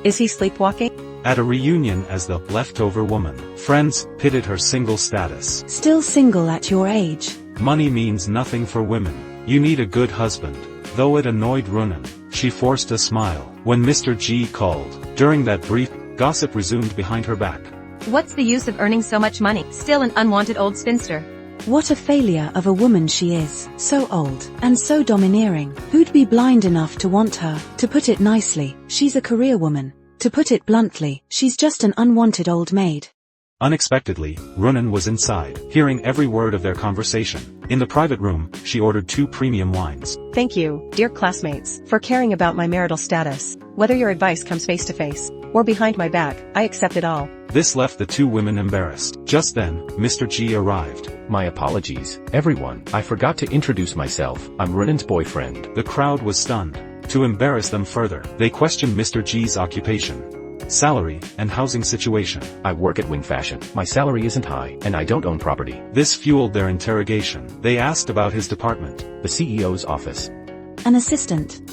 Is he sleepwalking? at a reunion as the leftover woman. Friends pitted her single status. Still single at your age. Money means nothing for women. You need a good husband. Though it annoyed Runan, she forced a smile when Mr. G called. During that brief, gossip resumed behind her back. What's the use of earning so much money? Still an unwanted old spinster. What a failure of a woman she is. So old, and so domineering. Who'd be blind enough to want her? To put it nicely, she's a career woman. To put it bluntly, she's just an unwanted old maid. Unexpectedly, Runan was inside, hearing every word of their conversation. In the private room, she ordered 2 premium wines. Thank you, dear classmates, for caring about my marital status. Whether your advice comes face to face, or behind my back, I accept it all. This left the 2 women embarrassed. Just then, Mr. G arrived. My apologies, everyone. I forgot to introduce myself. I'm Runan's boyfriend. The crowd was stunned. To embarrass them further, they questioned Mr. G's occupation, salary, and housing situation. I work at Wing Fashion. My salary isn't high, and I don't own property. This fueled their interrogation. They asked about his department. The CEO's office. An assistant.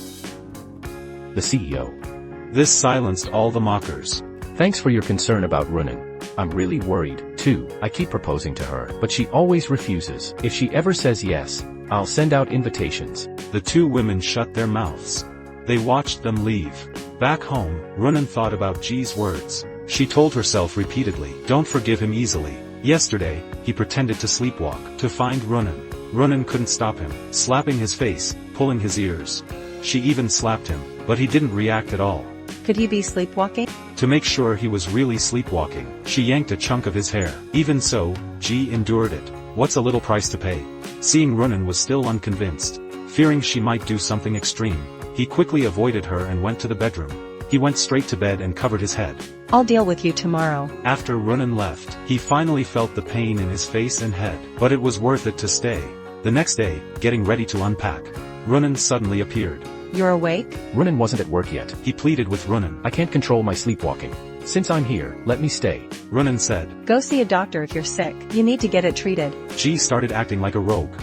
The CEO. This silenced all the mockers. Thanks for your concern about Runan. I'm really worried, too. I keep proposing to her, but she always refuses. If she ever says yes, I'll send out invitations. The 2 women shut their mouths. They watched them leave. Back home, Runan thought about G's words. She told herself repeatedly, don't forgive him easily. Yesterday, he pretended to sleepwalk to find Runan. Runan couldn't stop him, slapping his face, pulling his ears. She even slapped him, but he didn't react at all. Could he be sleepwalking? To make sure he was really sleepwalking, she yanked a chunk of his hair. Even so, G endured it. What's a little price to pay? Seeing Runan was still unconvinced. Fearing she might do something extreme, he quickly avoided her and went to the bedroom. He went straight to bed and covered his head. I'll deal with you tomorrow. After Runan left, he finally felt the pain in his face and head, but it was worth it to stay. The next day, getting ready to unpack, Runan suddenly appeared. You're awake? Runan wasn't at work yet. He pleaded with Runan. I can't control my sleepwalking. Since I'm here, let me stay. Runan said. Go see a doctor if you're sick. You need to get it treated. G started acting like a rogue.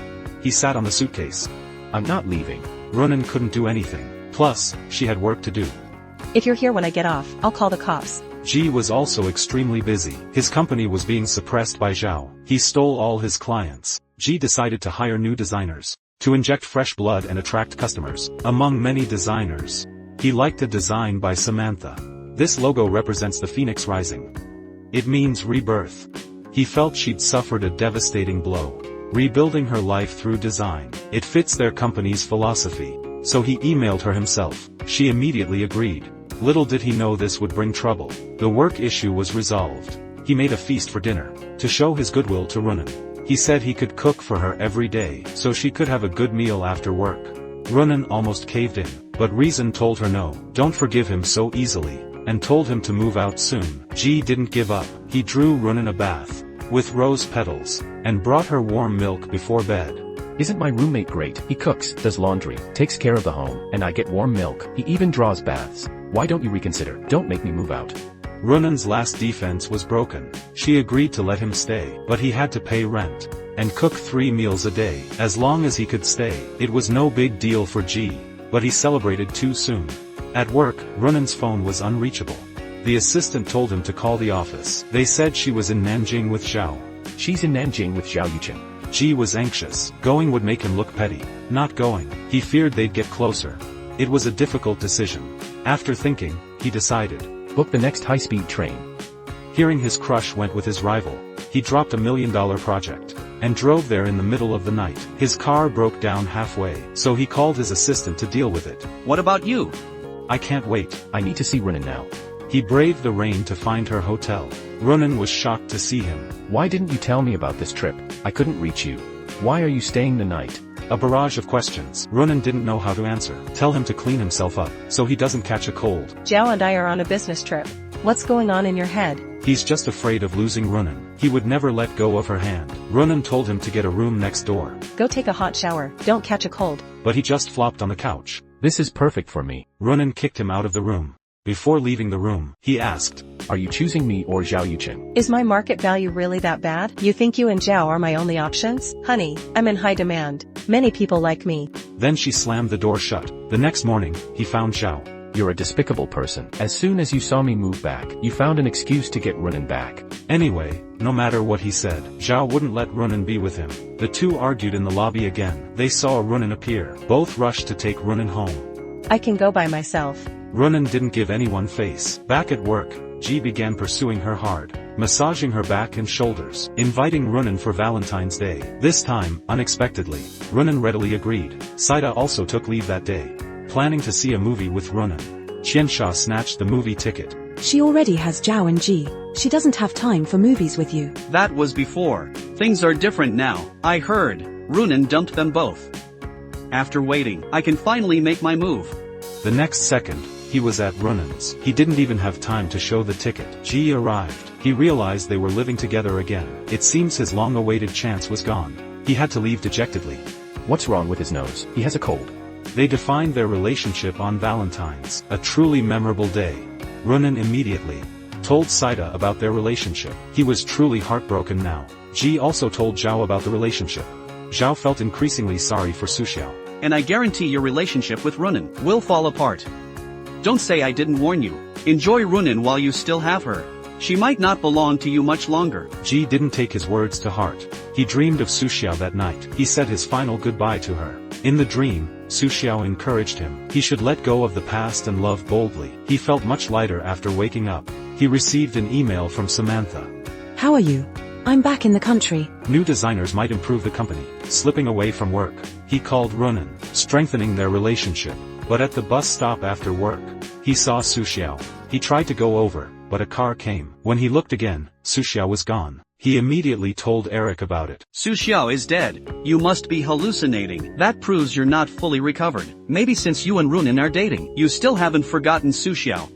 He sat on the suitcase. I'm not leaving. Runan couldn't do anything. Plus, she had work to do. If you're here when I get off, I'll call the cops. G was also extremely busy. His company was being suppressed by Zhao. He stole all his clients. G decided to hire new designers to inject fresh blood and attract customers. Among many designers, he liked a design by Samantha. This logo represents the phoenix rising. It means rebirth. He felt she'd suffered a devastating blow, rebuilding her life through design. It fits their company's philosophy. So he emailed her himself. She immediately agreed. Little did he know this would bring trouble. The work issue was resolved. He made a feast for dinner to show his goodwill to Runan. He said he could cook for her every day so she could have a good meal after work. Runan almost caved in, but reason told her no. Don't forgive him so easily, and told him to move out soon. G didn't give up. He drew Runan a bath with rose petals and brought her warm milk before bed. Isn't my roommate great? He cooks, does laundry, takes care of the home, and I get warm milk. He even draws baths. Why don't you reconsider? Don't make me move out. Runan's last defense was broken. She agreed to let him stay, but he had to pay rent and cook 3 meals a day. As long as he could stay, it was no big deal for G, but he celebrated too soon. At work, Runan's phone was unreachable. The assistant told him to call the office. They said she was in Nanjing with Zhao. She's in Nanjing with Zhao Yuchen. G was anxious. Going would make him look petty. Not going, he feared they'd get closer. It was a difficult decision. After thinking, he decided. Book the next high-speed train. Hearing his crush went with his rival, he dropped $1 million project and drove there in the middle of the night. His car broke down halfway, so he called his assistant to deal with it. What about you? I can't wait. I need to see Runan now. He braved the rain to find her hotel. Runan was shocked to see him. Why didn't you tell me about this trip? I couldn't reach you. Why are you staying the night? A barrage of questions. Runan didn't know how to answer. Tell him to clean himself up, so he doesn't catch a cold. Zhao and I are on a business trip. What's going on in your head? He's just afraid of losing Runan. He would never let go of her hand. Runan told him to get a room next door. Go take a hot shower, don't catch a cold. But he just flopped on the couch. This is perfect for me. Runan kicked him out of the room. Before leaving the room, he asked, Are you choosing me or Zhao Yuchen? Is my market value really that bad? You think you and Zhao are my only options? Honey, I'm in high demand. Many people like me. Then she slammed the door shut. The next morning, he found Zhao. You're a despicable person. As soon as you saw me move back, you found an excuse to get Runan back. Anyway, no matter what he said, Zhao wouldn't let Runan be with him. The two argued in the lobby again. They saw Runan appear. Both rushed to take Runan home. I can go by myself. Runan didn't give anyone face. Back at work, Ji began pursuing her hard, massaging her back and shoulders, inviting Runan for Valentine's Day. This time, unexpectedly, Runan readily agreed. Saida also took leave that day, planning to see a movie with Runan. Qiansha snatched the movie ticket. She already has Zhao and Ji. She doesn't have time for movies with you. That was before. Things are different now. I heard. Runan dumped them both. After waiting, I can finally make my move. The next second, he was at Runan's. He didn't even have time to show the ticket. Ji arrived. He realized they were living together again. It seems his long-awaited chance was gone. He had to leave dejectedly. What's wrong with his nose? He has a cold. They defined their relationship on Valentine's, a truly memorable day. Runan immediately told Saida about their relationship. He was truly heartbroken now. Ji also told Zhao about the relationship. Zhao felt increasingly sorry for Su Xiao. And I guarantee your relationship with Runan will fall apart. Don't say I didn't warn you. Enjoy Runan while you still have her. She might not belong to you much longer. Ji didn't take his words to heart. He dreamed of Su Xiao that night. He said his final goodbye to her. In the dream, Su Xiao encouraged him. He should let go of the past and love boldly. He felt much lighter after waking up. He received an email from Samantha. How are you? I'm back in the country. New designers might improve the company. Slipping away from work, he called Runan, strengthening their relationship. But at the bus stop after work, he saw Su Xiao. He tried to go over, but a car came. When he looked again, Su Xiao was gone. He immediately told Eric about it. Su Xiao is dead. You must be hallucinating. That proves you're not fully recovered. Maybe since you and Runan are dating, you still haven't forgotten Su Xiao.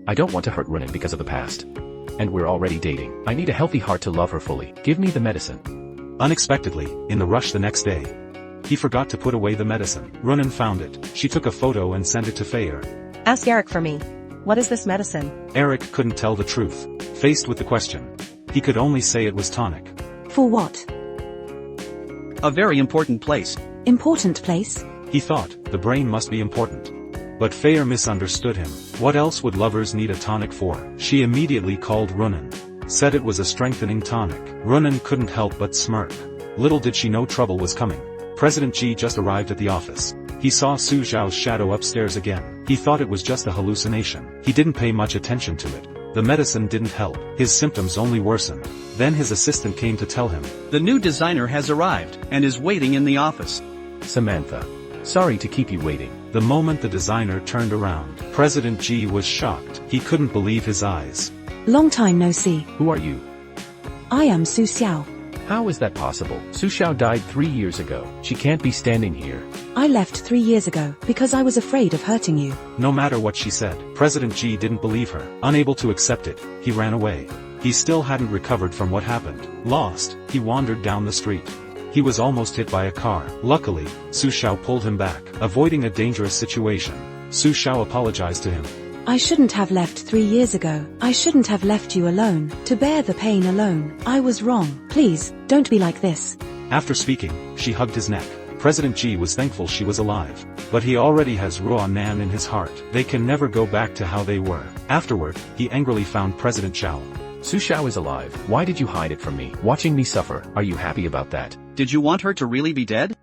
I don't want to hurt Runan because of the past. And we're already dating. I need a healthy heart to love her fully. Give me the medicine. Unexpectedly, in the rush the next day, he forgot to put away the medicine. Runan found it. She took a photo and sent it to Fayer. Ask Eric for me. What is this medicine? Eric couldn't tell the truth. Faced with the question, he could only say it was tonic. For what? A very important place. Important place? He thought, the brain must be important. But Fayer misunderstood him. What else would lovers need a tonic for? She immediately called Runan. Said it was a strengthening tonic. Runan couldn't help but smirk. Little did she know trouble was coming. President Ji just arrived at the office. He saw Su Xiao's shadow upstairs again. He thought it was just a hallucination. He didn't pay much attention to it. The medicine didn't help. His symptoms only worsened. Then his assistant came to tell him. The new designer has arrived, and is waiting in the office. Samantha. Sorry to keep you waiting. The moment the designer turned around, President Ji was shocked. He couldn't believe his eyes. Long time no see. Who are you? I am Su Xiao. How is that possible? Su Xiao died 3 years ago. She can't be standing here. I left 3 years ago because I was afraid of hurting you. No matter what she said, President Ji didn't believe her. Unable to accept it, he ran away. He still hadn't recovered from what happened. Lost, he wandered down the street. He was almost hit by a car. Luckily, Su Xiao pulled him back, avoiding a dangerous situation. Su Xiao apologized to him. I shouldn't have left 3 years ago. I shouldn't have left you alone, to bear the pain alone. I was wrong. Please, don't be like this. After speaking, she hugged his neck. President Ji was thankful she was alive. But he already has Ruonan in his heart. They can never go back to how they were. Afterward, he angrily found President Zhao. Su Xiao is alive. Why did you hide it from me? Watching me suffer, are you happy about that? Did you want her to really be dead?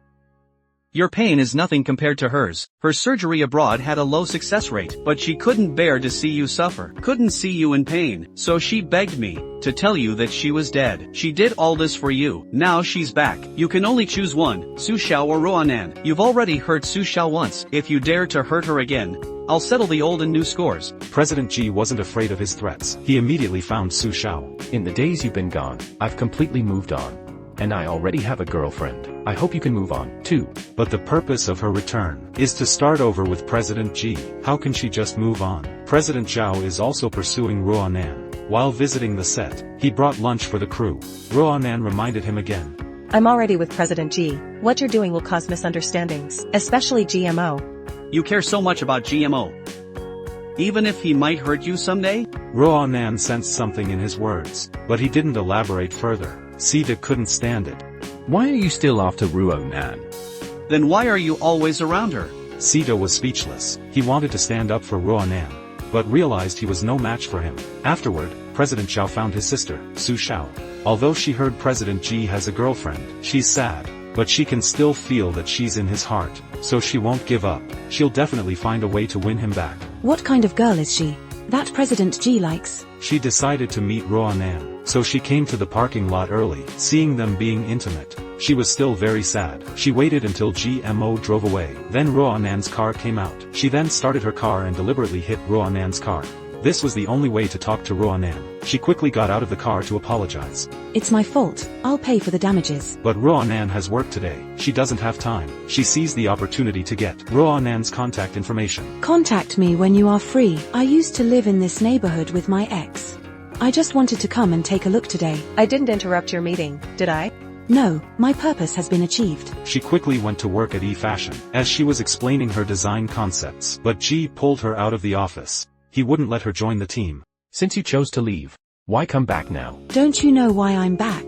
Your pain is nothing compared to hers. Her surgery abroad had a low success rate, but she couldn't bear to see you suffer, couldn't see you in pain, so she begged me to tell you that she was dead. She did all this for you. Now she's back. You can only choose one, Su Xiao or Ruonan. You've already hurt Su Xiao once. If you dare to hurt her again, I'll settle the old and new scores. President Ji wasn't afraid of his threats. He immediately found Su Xiao. In the days you've been gone, I've completely moved on. And I already have a girlfriend. I hope you can move on, too. But the purpose of her return is to start over with President Ji. How can she just move on? President Zhao is also pursuing Ruonan. While visiting the set, he brought lunch for the crew. Ruonan reminded him again. I'm already with President Ji. What you're doing will cause misunderstandings, especially GMO. You care so much about GMO. Even if he might hurt you someday? Ruonan sensed something in his words, but he didn't elaborate further. Sita couldn't stand it. Why are you still after Ruonan? Then why are you always around her? Sito was speechless. He wanted to stand up for Ruanan, but realized he was no match for him. Afterward, President Xiao found his sister, Su Xiao. Although she heard President Ji has a girlfriend, she's sad, but she can still feel that she's in his heart, so she won't give up. She'll definitely find a way to win him back. What kind of girl is she? That President G likes. She decided to meet Ruanan, so she came to the parking lot early. Seeing them being intimate, she was still very sad. She waited until GMO drove away. Then Ruanan's car came out. She then started her car and deliberately hit Ruanan's car. This was the only way to talk to Ruanan. She quickly got out of the car to apologize. It's my fault. I'll pay for the damages. But Ruanan has work today. She doesn't have time. She sees the opportunity to get Ruanan's contact information. Contact me when you are free. I used to live in this neighborhood with my ex. I just wanted to come and take a look today. I didn't interrupt your meeting, did I? No, my purpose has been achieved. She quickly went to work at E-Fashion, as she was explaining her design concepts. But G pulled her out of the office. He wouldn't let her join the team. Since you chose to leave, why come back now? Don't you know why I'm back?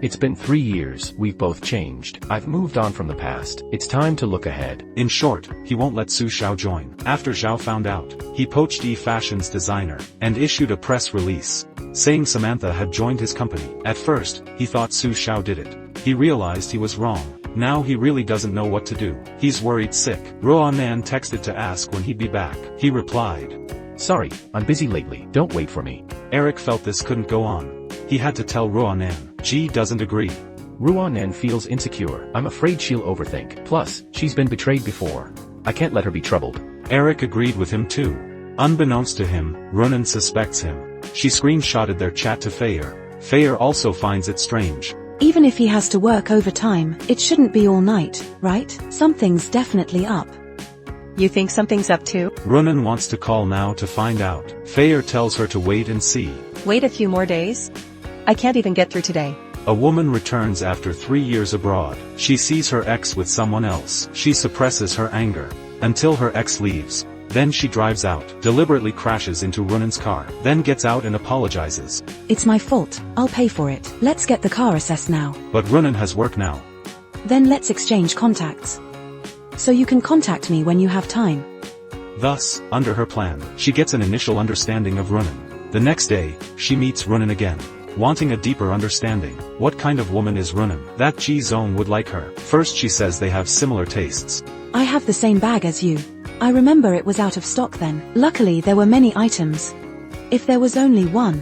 It's been 3 years, we've both changed. I've moved on from the past. It's time to look ahead. In short, he won't let Su Xiao join. After Zhao found out, he poached E-Fashion's designer, and issued a press release, saying Samantha had joined his company. At first, he thought Su Xiao did it. He realized he was wrong. Now he really doesn't know what to do. He's worried sick. Ruanan texted to ask when he'd be back. He replied, Sorry, I'm busy lately. Don't wait for me. Eric felt this couldn't go on. He had to tell Ruanan. G doesn't agree. Ruanan feels insecure. I'm afraid she'll overthink. Plus, she's been betrayed before. I can't let her be troubled. Eric agreed with him too. Unbeknownst to him, Ruanan suspects him. She screenshotted their chat to Fayer. Fayer also finds it strange. Even if he has to work overtime, it shouldn't be all night, right? Something's definitely up. You think something's up too? Ruanan wants to call now to find out. Fayer tells her to wait and see. Wait a few more days? I can't even get through today. A woman returns after 3 years abroad. She sees her ex with someone else. She suppresses her anger until her ex leaves. Then she drives out, deliberately crashes into Ruanan's car, then gets out and apologizes. It's my fault. I'll pay for it. Let's get the car assessed now. But Ruanan has work now. Then let's exchange contacts. So you can contact me when you have time. Thus, under her plan, she gets an initial understanding of Ruanan. The next day, she meets Ruanan again, wanting a deeper understanding. What kind of woman is Ruanan? That Ji-Zone would like her. First she says they have similar tastes. I have the same bag as you. I remember it was out of stock then. Luckily there were many items. If there was only one,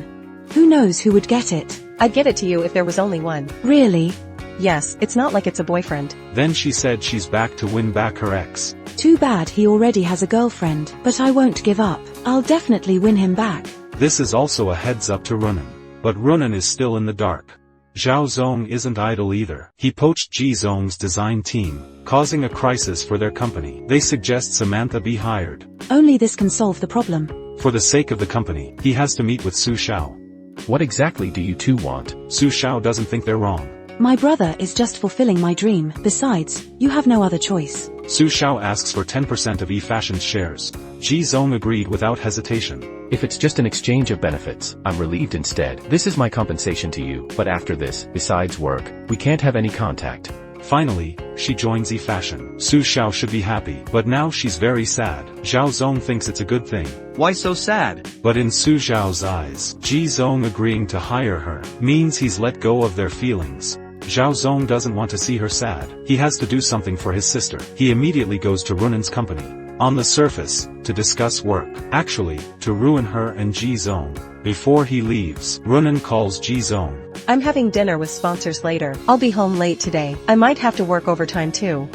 who knows who would get it? I'd get it to you if there was only one. Really? Yes, it's not like it's a boyfriend. Then she said she's back to win back her ex. Too bad he already has a girlfriend, but I won't give up. I'll definitely win him back. This is also a heads up to Ruanan. But Ruanan is still in the dark. Zhao Zong isn't idle either. He poached Ji-Zong's design team, causing a crisis for their company. They suggest Samantha be hired. Only this can solve the problem. For the sake of the company, he has to meet with Su Xiao. What exactly do you two want? Su Xiao doesn't think they're wrong. My brother is just fulfilling my dream. Besides, you have no other choice. Su Xiao asks for 10% of E-Fashion's shares. Ji-Zong agreed without hesitation. If it's just an exchange of benefits, I'm relieved instead. This is my compensation to you, but after this, besides work, we can't have any contact. Finally, she joins E-Fashion. Su Xiao should be happy, but now she's very sad. Zhao Zong thinks it's a good thing. Why so sad? But in Su Xiao's eyes, Ji-Zong agreeing to hire her means he's let go of their feelings. Zhao Zong doesn't want to see her sad. He has to do something for his sister. He immediately goes to Ruanan's company. On the surface, to discuss work. Actually, to ruin her and Ji-Zong. Before he leaves, Ruanan calls Ji-Zong. I'm having dinner with sponsors later. I'll be home late today. I might have to work overtime too.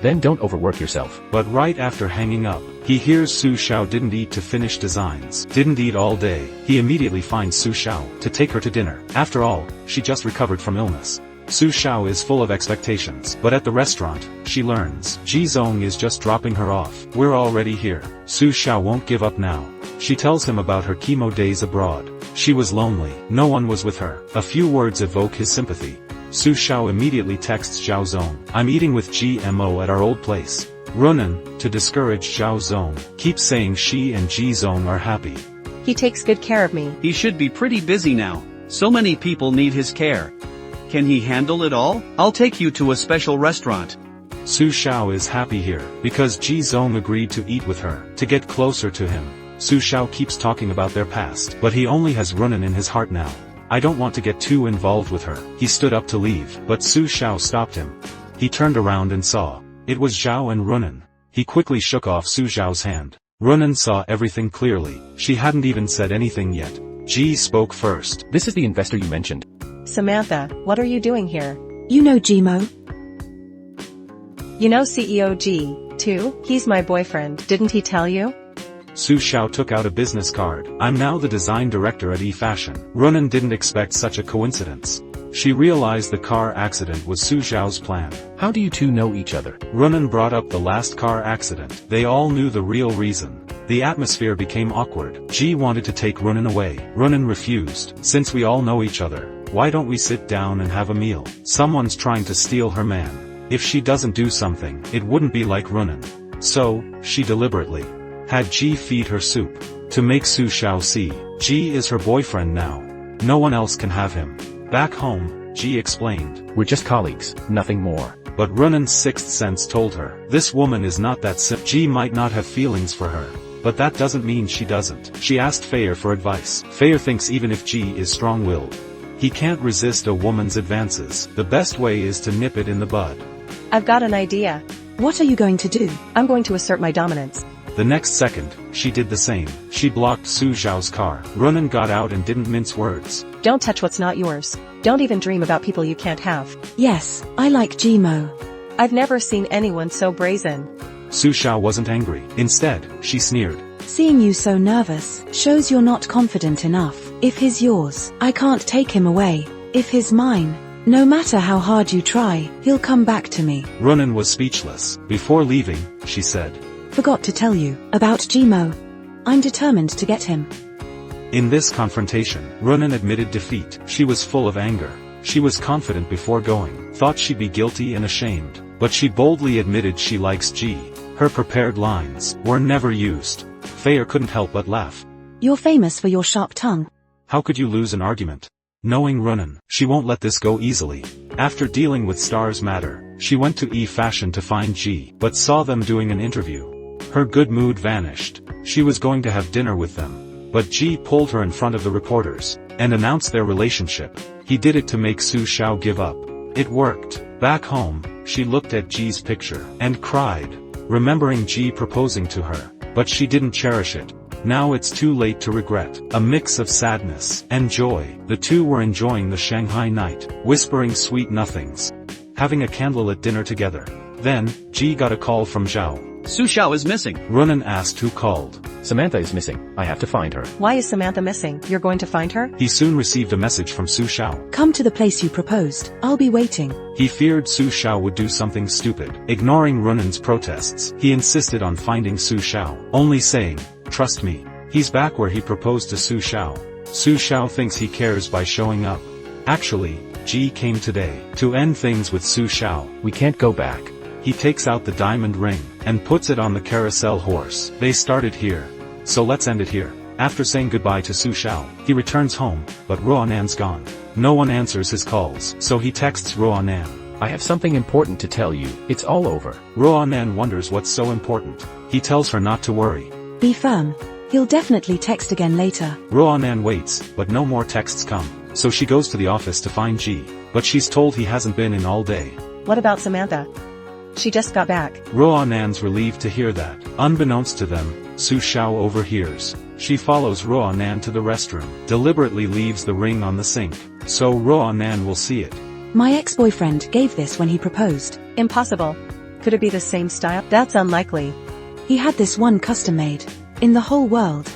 Then don't overwork yourself. But right after hanging up, he hears Su Xiao didn't eat to finish designs. Didn't eat all day. He immediately finds Su Xiao to take her to dinner. After all, she just recovered from illness. Su Xiao is full of expectations, but at the restaurant, she learns Ji-Zong is just dropping her off. We're already here. Su Xiao won't give up now. She tells him about her chemo days abroad. She was lonely. No one was with her. A few words evoke his sympathy. Su Xiao immediately texts Zhao Zong. I'm eating with GMO at our old place. Ruanan, to discourage Zhao Zong, keeps saying she and Ji-Zong are happy. He takes good care of me. He should be pretty busy now. So many people need his care. Can he handle it all? I'll take you to a special restaurant. Su Xiao is happy here, because Ji Zong agreed to eat with her, to get closer to him. Su Xiao keeps talking about their past, but he only has Runan in his heart now. I don't want to get too involved with her. He stood up to leave, but Su Xiao stopped him. He turned around and saw. It was Zhao and Runan. He quickly shook off Su Xiao's hand. Runan saw everything clearly. She hadn't even said anything yet. Ji spoke first. This is the investor you mentioned. Samantha, what are you doing here? You know Jimo? You know CEO G, too? He's my boyfriend, didn't he tell you? Su Xiao took out a business card. I'm now the design director at E-Fashion. Runan didn't expect such a coincidence. She realized the car accident was Su Xiao's plan. How do you two know each other? Runan brought up the last car accident. They all knew the real reason. The atmosphere became awkward. Ji wanted to take Runan away. Runan refused. Since we all know each other, why don't we sit down and have a meal? Someone's trying to steal her man. If she doesn't do something, it wouldn't be like Runan. So, she deliberately had Ji feed her soup. To make Su Xiao see, Ji is her boyfriend now. No one else can have him. Back home, Ji explained. We're just colleagues, nothing more. But Runan's sixth sense told her, this woman is not that simple. Ji might not have feelings for her, but that doesn't mean she doesn't. She asked Fayer for advice. Fayer thinks even if Ji is strong-willed, he can't resist a woman's advances. The best way is to nip it in the bud. I've got an idea. What are you going to do? I'm going to assert my dominance. The next second, she did the same. She blocked Su Xiao's car. Runan got out and didn't mince words. Don't touch what's not yours. Don't even dream about people you can't have. Yes, I like Jimo. I've never seen anyone so brazen. Su Xiao wasn't angry. Instead, she sneered. Seeing you so nervous shows you're not confident enough. If he's yours, I can't take him away. If he's mine, no matter how hard you try, he'll come back to me. Runan was speechless. Before leaving, she said, Forgot to tell you about Jimo. I'm determined to get him. In this confrontation, Runan admitted defeat. She was full of anger. She was confident before going, thought she'd be guilty and ashamed, but she boldly admitted she likes Ji. Her prepared lines were never used. Fayer couldn't help but laugh. You're famous for your sharp tongue. How could you lose an argument? Knowing Runan, she won't let this go easily. After dealing with Stars Matter, she went to E-Fashion to find Ji, but saw them doing an interview. Her good mood vanished. She was going to have dinner with them, but Ji pulled her in front of the reporters and announced their relationship. He did it to make Su Xiao give up. It worked. Back home, she looked at Ji's picture and cried, remembering Ji proposing to her, but she didn't cherish it. Now it's too late to regret. A mix of sadness and joy. The two were enjoying the Shanghai night, whispering sweet nothings, having a candlelit dinner together. Then, Ji got a call from Zhao. Su Xiao is missing. Runan asked who called. Samantha is missing. I have to find her. Why is Samantha missing? You're going to find her? He soon received a message from Su Xiao. Come to the place you proposed. I'll be waiting. He feared Su Xiao would do something stupid. Ignoring Runan's protests, he insisted on finding Su Xiao, only saying, trust me. He's back where he proposed to Su Xiao. Su Xiao thinks he cares by showing up. Actually, Ji came today to end things with Su Xiao. We can't go back. He takes out the diamond ring and puts it on the carousel horse. They started here, so let's end it here. After saying goodbye to Su Xiao, he returns home, but Ruanan's gone. No one answers his calls, so he texts Ruanan. I have something important to tell you. It's all over. Ruanan wonders what's so important. He tells her not to worry. Be firm. He'll definitely text again later. Ruanan waits, but no more texts come. So she goes to the office to find Ji, but she's told he hasn't been in all day. What about Samantha? She just got back. Ruanan's relieved to hear that. Unbeknownst to them, Su Xiao overhears. She follows Ruanan to the restroom, deliberately leaves the ring on the sink, so Ruanan will see it. My ex-boyfriend gave this when he proposed. Impossible. Could it be the same style? That's unlikely. He had this one custom-made. In the whole world.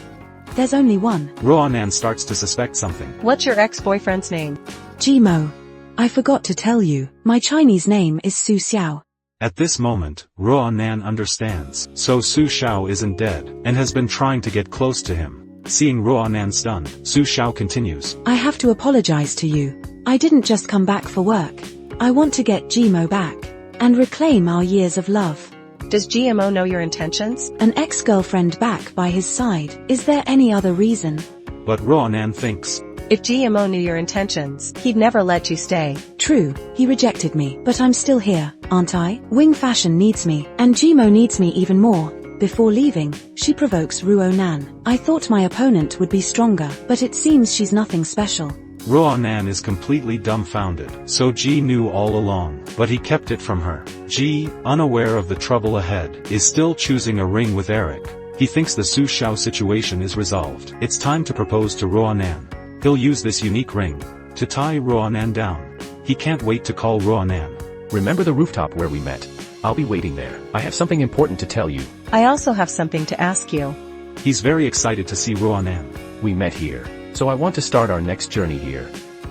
There's only one. Ruanan starts to suspect something. What's your ex-boyfriend's name? Jimo. I forgot to tell you, my Chinese name is Su Xiao. At this moment, Ruanan understands. So Su Xiao isn't dead, and has been trying to get close to him. Seeing Ruanan stunned, Su Xiao continues. I have to apologize to you. I didn't just come back for work. I want to get Jimo back. And reclaim our years of love. Does GMO know your intentions? An ex-girlfriend back by his side. Is there any other reason? But Ruanan thinks, If GMO knew your intentions, he'd never let you stay. True, he rejected me, but I'm still here, aren't I? Wing Fashion needs me, and Jimo needs me even more. Before leaving, she provokes Ruonan. I thought my opponent would be stronger, but it seems she's nothing special. Ruonan is completely dumbfounded. So Ji knew all along, but he kept it from her. Ji, unaware of the trouble ahead, is still choosing a ring with Eric. He thinks the Su Xiao situation is resolved. It's time to propose to Ruonan. He'll use this unique ring to tie Ruonan down. He can't wait to call Ruonan. Remember the rooftop where we met? I'll be waiting there. I have something important to tell you. I also have something to ask you. He's very excited to see Ruonan. We met here, so I want to start our next journey here.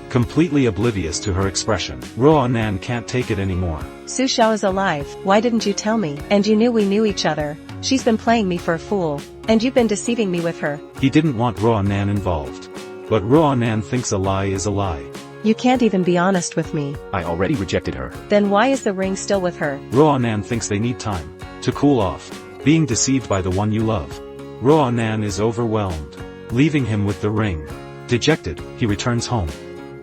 Completely oblivious to her expression, Ruonan can't take it anymore. Su Xiao is alive. Why didn't you tell me? And you knew we knew each other. She's been playing me for a fool. And you've been deceiving me with her. He didn't want Ruonan involved. But Ruonan thinks a lie is a lie. You can't even be honest with me. I already rejected her. Then why is the ring still with her? Ruonan thinks they need time to cool off, being deceived by the one you love. Ruonan is overwhelmed, leaving him with the ring. Dejected, he returns home.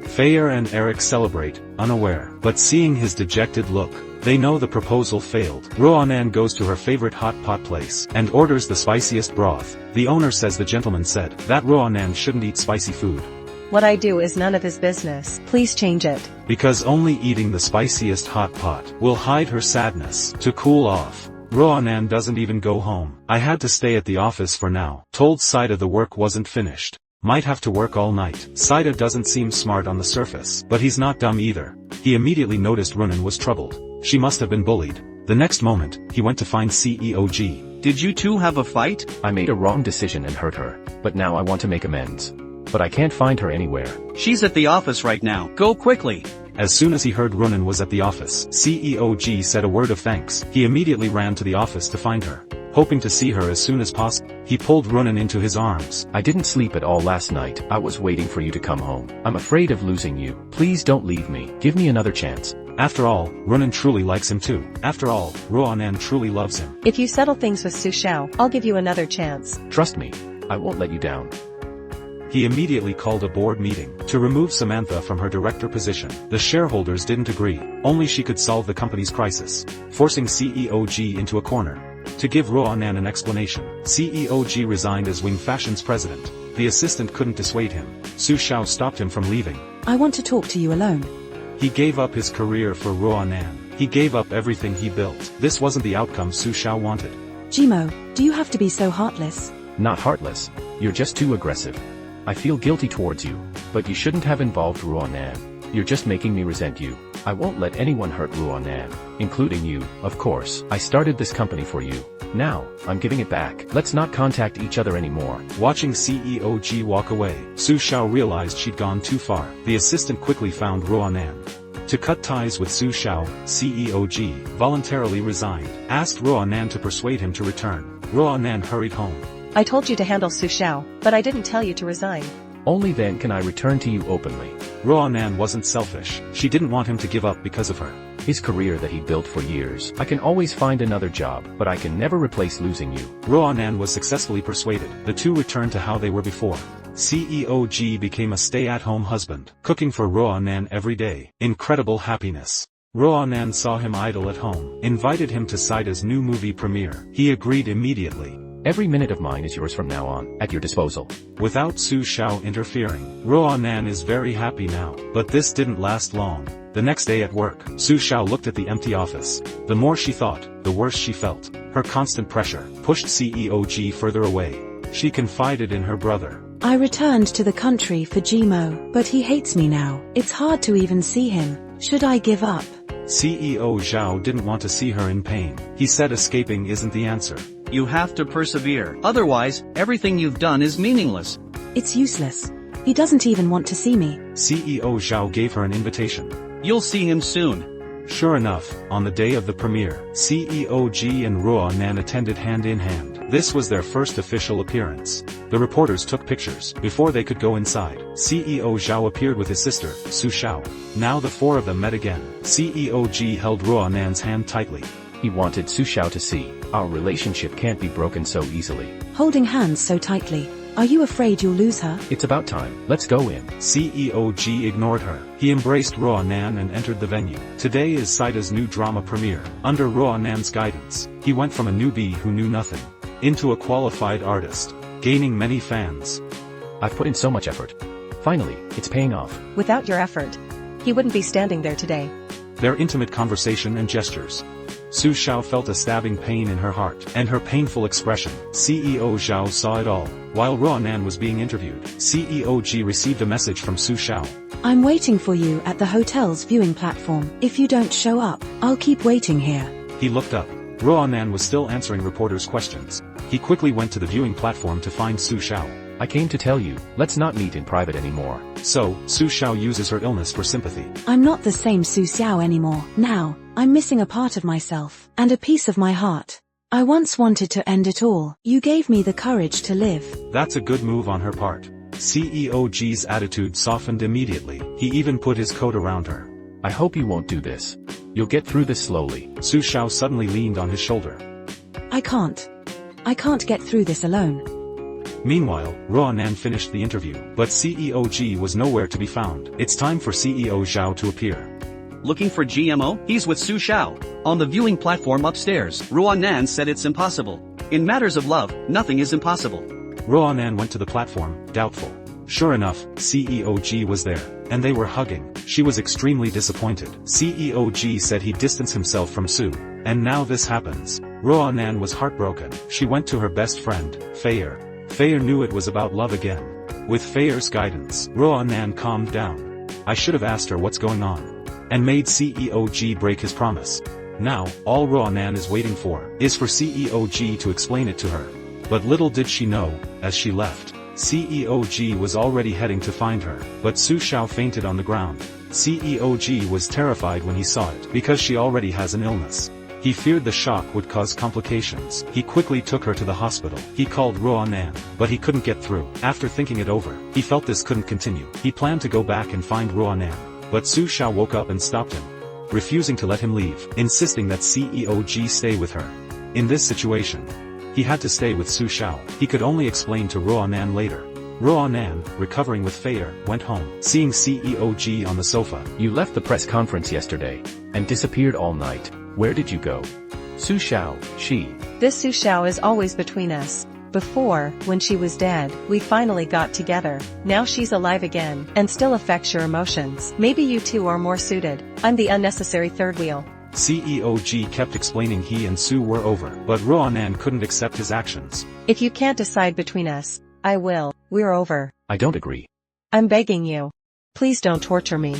Feier and Eric celebrate, unaware, but seeing his dejected look, they know the proposal failed. Ruonan goes to her favorite hot pot place and orders the spiciest broth. The owner says the gentleman said that Ruonan shouldn't eat spicy food. What I do is none of his business. Please change it. Because only eating the spiciest hot pot will hide her sadness. To cool off, Ruonan doesn't even go home. I had to stay at the office for now. Told Saida the work wasn't finished. Might have to work all night. Saida doesn't seem smart on the surface, but he's not dumb either. He immediately noticed Runan was troubled. She must have been bullied. The next moment, he went to find CEO G. Did you two have a fight? I made a wrong decision and hurt her, but now I want to make amends. But I can't find her anywhere. She's at the office right now. Go quickly. As soon as he heard Runan was at the office, CEO G said a word of thanks. He immediately ran to the office to find her. Hoping to see her as soon as possible, he pulled Runan into his arms. I didn't sleep at all last night. I was waiting for you to come home. I'm afraid of losing you. Please don't leave me. Give me another chance. After all, Runan truly likes him too. After all, Ruonan truly loves him. If you settle things with Su Xiao, I'll give you another chance. Trust me. I won't let you down. He immediately called a board meeting to remove Samantha from her director position. The shareholders didn't agree. Only she could solve the company's crisis, forcing CEO G into a corner. To give Ruonan an explanation, CEO G resigned as Wing Fashion's president. The assistant couldn't dissuade him. Su Xiao stopped him from leaving. I want to talk to you alone. He gave up his career for Ruonan. He gave up everything he built. This wasn't the outcome Su Xiao wanted. Jimo, do you have to be so heartless? Not heartless. You're just too aggressive. I feel guilty towards you, but you shouldn't have involved Ruonan. You're just making me resent you. I won't let anyone hurt Ruonan, including you, of course. I started this company for you. Now, I'm giving it back. Let's not contact each other anymore. Watching CEO G walk away, Su Xiao realized she'd gone too far. The assistant quickly found Ruonan. To cut ties with Su Xiao, CEO G voluntarily resigned, asked Ruonan to persuade him to return. Ruonan hurried home. I told you to handle Su Xiao, but I didn't tell you to resign. Only then can I return to you openly. Ruonan wasn't selfish. She didn't want him to give up because of her. His career that he built for years. I can always find another job, but I can never replace losing you. Ruonan was successfully persuaded. The two returned to how they were before. CEO G became a stay-at-home husband, cooking for Ruonan every day. Incredible happiness. Ruonan saw him idle at home, invited him to Saida's new movie premiere. He agreed immediately. Every minute of mine is yours from now on, at your disposal. Without Su Xiao interfering, Ruonan is very happy now. But this didn't last long. The next day at work, Su Xiao looked at the empty office. The more she thought, the worse she felt. Her constant pressure pushed CEO G further away. She confided in her brother. I returned to the country for Jimo, but he hates me now. It's hard to even see him. Should I give up? CEO Zhao didn't want to see her in pain. He said escaping isn't the answer. You have to persevere. Otherwise, everything you've done is meaningless. It's useless. He doesn't even want to see me. CEO Zhao gave her an invitation. You'll see him soon. Sure enough, on the day of the premiere, CEO Ji and Ruonan attended hand in hand. This was their first official appearance. The reporters took pictures. Before they could go inside, CEO Zhao appeared with his sister, Su Xiao. Now the four of them met again. CEO Ji held Ruonan's hand tightly. He wanted Su Xiao to see, our relationship can't be broken so easily. Holding hands so tightly, Are you afraid you'll lose her? It's about time. Let's go in. CEO G ignored her. He embraced Roanan and entered the venue. Today is Saida's new drama premiere. Under Roanan's guidance, he went from a newbie who knew nothing into a qualified artist, gaining many fans. I've put in so much effort. Finally, it's paying off. Without your effort, he wouldn't be standing there today. Their intimate conversation and gestures. Su Xiao felt a stabbing pain in her heart, and her painful expression. CEO Zhao saw it all. While Roanan was being interviewed, CEO G received a message from Su Xiao. I'm waiting for you at the hotel's viewing platform. If you don't show up, I'll keep waiting here. He looked up. Roanan was still answering reporters' questions. He quickly went to the viewing platform to find Su Xiao. I came to tell you, let's not meet in private anymore. So, Su Xiao uses her illness for sympathy. I'm not the same Su Xiao anymore. Now, I'm missing a part of myself, and a piece of my heart. I once wanted to end it all. You gave me the courage to live. That's a good move on her part. CEO G's attitude softened immediately. He even put his coat around her. I hope you won't do this. You'll get through this slowly. Su Xiao suddenly leaned on his shoulder. I can't get through this alone. Meanwhile, Roanan finished the interview, but CEO G was nowhere to be found. It's time for CEO Zhao to appear. Looking for GMO? He's with Su Xiao. On the viewing platform upstairs, Ruanan said it's impossible. In matters of love, nothing is impossible. Roanan went to the platform, doubtful. Sure enough, CEO G was there, and they were hugging. She was extremely disappointed. CEO G said he'd distance himself from Su, and now this happens. Roanan was heartbroken. She went to her best friend, Fayer. Fayer knew it was about love again. With Fayer's guidance, Roanan calmed down. I should have asked her what's going on, and made CEO G break his promise. Now, all Roanan is waiting for, is for CEO G to explain it to her. But little did she know, as she left, CEO G was already heading to find her, but Su Xiao fainted on the ground. CEO G was terrified when he saw it, because she already has an illness. He feared the shock would cause complications. He quickly took her to the hospital. He called Roanan, but he couldn't get through. After thinking it over, he felt this couldn't continue. He planned to go back and find Roanan, but Su Xiao woke up and stopped him, refusing to let him leave, insisting that CEO G stay with her. In this situation, he had to stay with Su Xiao. He could only explain to Roanan later. Roanan, recovering with Fayer, went home, seeing CEO G on the sofa. You left the press conference yesterday, and disappeared all night. Where did you go? Su Xiao, she. This Su Xiao is always between us. Before, when she was dead, we finally got together. Now she's alive again, and still affects your emotions. Maybe you two are more suited. I'm the unnecessary third wheel. CEO G kept explaining he and Su were over, but Roanan couldn't accept his actions. If you can't decide between us, I will. We're over. I don't agree. I'm begging you. Please don't torture me.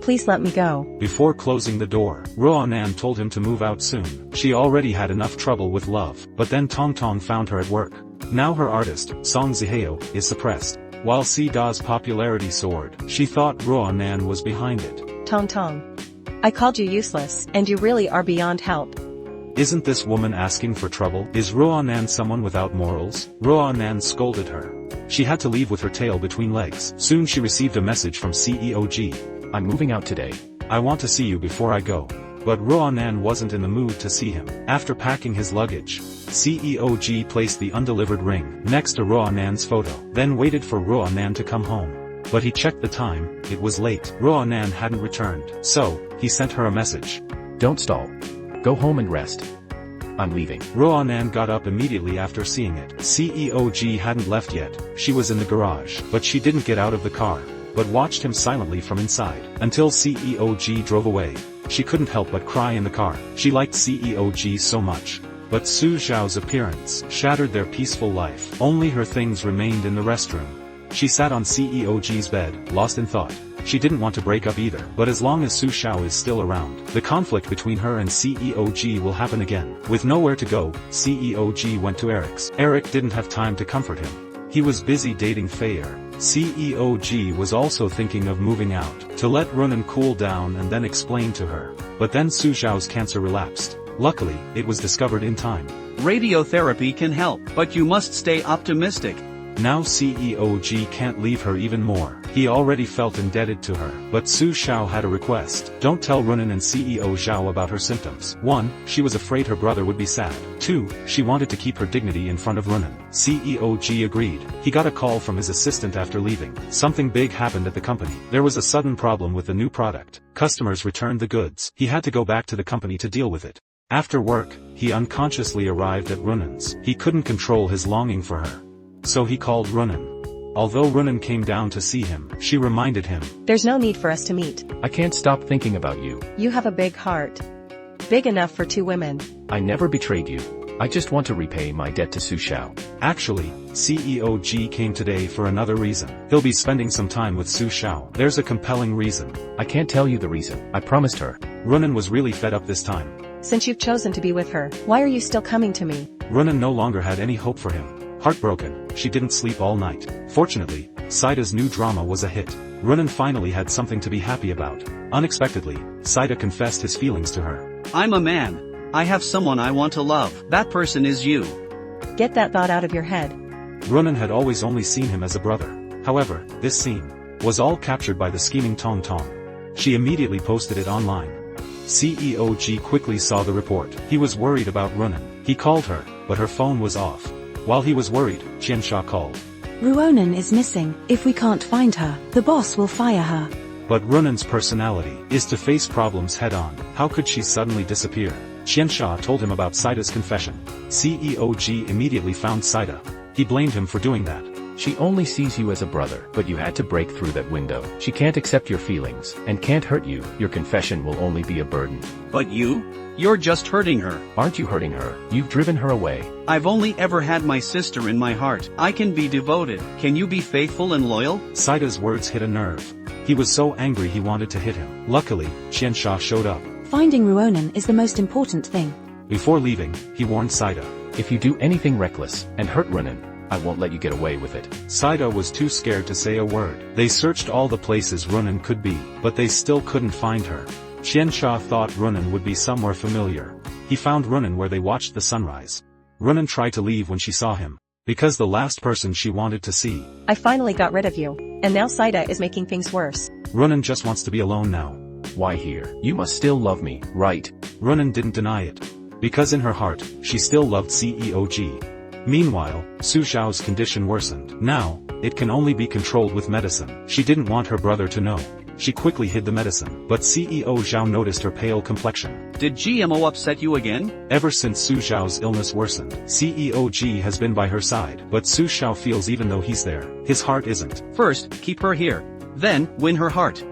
Please let me go. Before closing the door, Roanan told him to move out soon. She already had enough trouble with love, but then Tong Tong found her at work. Now her artist, Song Ziheo, is suppressed. While Si Da's popularity soared, she thought Roanan was behind it. Tong Tong. I called you useless, and you really are beyond help. Isn't this woman asking for trouble? Is Roanan someone without morals? Roanan scolded her. She had to leave with her tail between legs. Soon she received a message from CEO G. I'm moving out today. I want to see you before I go. But Roanan wasn't in the mood to see him. After packing his luggage, CEO G placed the undelivered ring next to Roanan's photo, then waited for Roanan to come home. But he checked the time, it was late. Roanan hadn't returned, so, he sent her a message. Don't stall. Go home and rest. I'm leaving. Roanan got up immediately after seeing it. CEO G hadn't left yet. She was in the garage, but she didn't get out of the car, but watched him silently from inside, until CEO G drove away. She couldn't help but cry in the car. She liked CEO G so much. But Su Xiao's appearance shattered their peaceful life. Only her things remained in the restroom. She sat on CEO G's bed, lost in thought. She didn't want to break up either, but as long as Su Xiao is still around, the conflict between her and CEO G will happen again. With nowhere to go, CEO G went to Eric's. Eric didn't have time to comfort him. He was busy dating Fayer. CEO G was also thinking of moving out, to let Runan cool down and then explain to her. But then Su Xiao's cancer relapsed. Luckily, it was discovered in time. Radiotherapy can help, but you must stay optimistic. Now CEO G can't leave her even more. He already felt indebted to her. But Su Xiao had a request. Don't tell Runan and CEO Zhao about her symptoms. 1. She was afraid her brother would be sad. 2. She wanted to keep her dignity in front of Runan. CEO G agreed. He got a call from his assistant after leaving. Something big happened at the company. There was a sudden problem with the new product. Customers returned the goods. He had to go back to the company to deal with it. After work, he unconsciously arrived at Runan's. He couldn't control his longing for her. So he called Runan. Although Runan came down to see him, she reminded him. There's no need for us to meet. I can't stop thinking about you. You have a big heart. Big enough for 2 women. I never betrayed you. I just want to repay my debt to Su Xiao. Actually, CEO G came today for another reason. He'll be spending some time with Su Xiao. There's a compelling reason. I can't tell you the reason. I promised her. Runan was really fed up this time. Since you've chosen to be with her, why are you still coming to me? Runan no longer had any hope for him. Heartbroken, she didn't sleep all night. Fortunately, Saida's new drama was a hit. Runan finally had something to be happy about. Unexpectedly, Saida confessed his feelings to her. I'm a man. I have someone I want to love. That person is you. Get that thought out of your head. Runan had always only seen him as a brother. However, this scene was all captured by the scheming Tong Tong. She immediately posted it online. CEO G quickly saw the report. He was worried about Runan. He called her, but her phone was off. While he was worried, Qiansha called. Ruonan is missing. If we can't find her, the boss will fire her. But Runan's personality is to face problems head-on. How could she suddenly disappear? Qiansha told him about Saida's confession. CEO G immediately found Saida. He blamed him for doing that. She only sees you as a brother, but you had to break through that window. She can't accept your feelings, and can't hurt you. Your confession will only be a burden. But you? You're just hurting her. Aren't you hurting her? You've driven her away. I've only ever had my sister in my heart. I can be devoted. Can you be faithful and loyal? Saida's words hit a nerve. He was so angry he wanted to hit him. Luckily, Qiansha showed up. Finding Ruonan is the most important thing. Before leaving, he warned Saida. If you do anything reckless and hurt Runan, I won't let you get away with it. Saida was too scared to say a word. They searched all the places Runan could be, but they still couldn't find her. Qiansha thought Runan would be somewhere familiar. He found Runan where they watched the sunrise. Runan tried to leave when she saw him, because the last person she wanted to see. I finally got rid of you, and now Saida is making things worse. Runan just wants to be alone now. Why here? You must still love me, right? Runan didn't deny it. Because in her heart, she still loved CEO G. Meanwhile, Su Xiao's condition worsened. Now, it can only be controlled with medicine. She didn't want her brother to know. She quickly hid the medicine, but CEO Zhao noticed her pale complexion. Did GMO upset you again? Ever since Su Xiao's illness worsened, CEO G has been by her side, but Su Xiao feels even though he's there, his heart isn't. First, keep her here. Then, win her heart.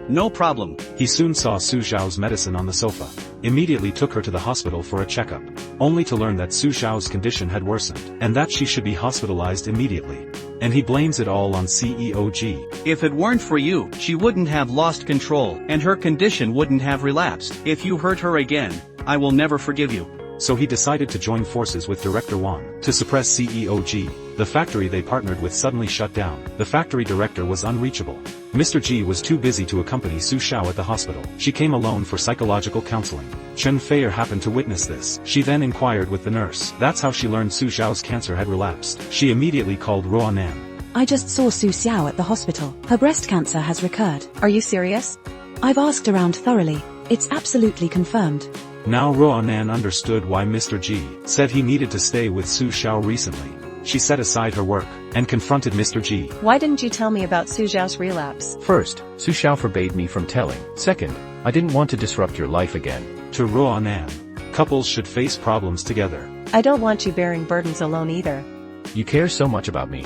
No problem. He soon saw Su Xiao's medicine on the sofa. Immediately took her to the hospital for a checkup. Only to learn that Su Xiao's condition had worsened, and that she should be hospitalized immediately. And he blames it all on CEO G. If it weren't for you, she wouldn't have lost control, and her condition wouldn't have relapsed. If you hurt her again, I will never forgive you. So he decided to join forces with Director Wang to suppress CEO G. The factory they partnered with suddenly shut down. The factory director was unreachable. Mr. G was too busy to accompany Su Xiao at the hospital. She came alone for psychological counseling. Chen Feier happened to witness this. She then inquired with the nurse. That's how she learned Su Xiao's cancer had relapsed. She immediately called Ruonan. I just saw Su Xiao at the hospital. Her breast cancer has recurred. Are you serious? I've asked around thoroughly. It's absolutely confirmed. Now Ruonan understood why Mr. G said he needed to stay with Su Xiao recently. She set aside her work and confronted Mr. G. Why didn't you tell me about Su Xiao's relapse? First, Su Xiao forbade me from telling. Second, I didn't want to disrupt your life again. To Ruonan, couples should face problems together. I don't want you bearing burdens alone either. You care so much about me.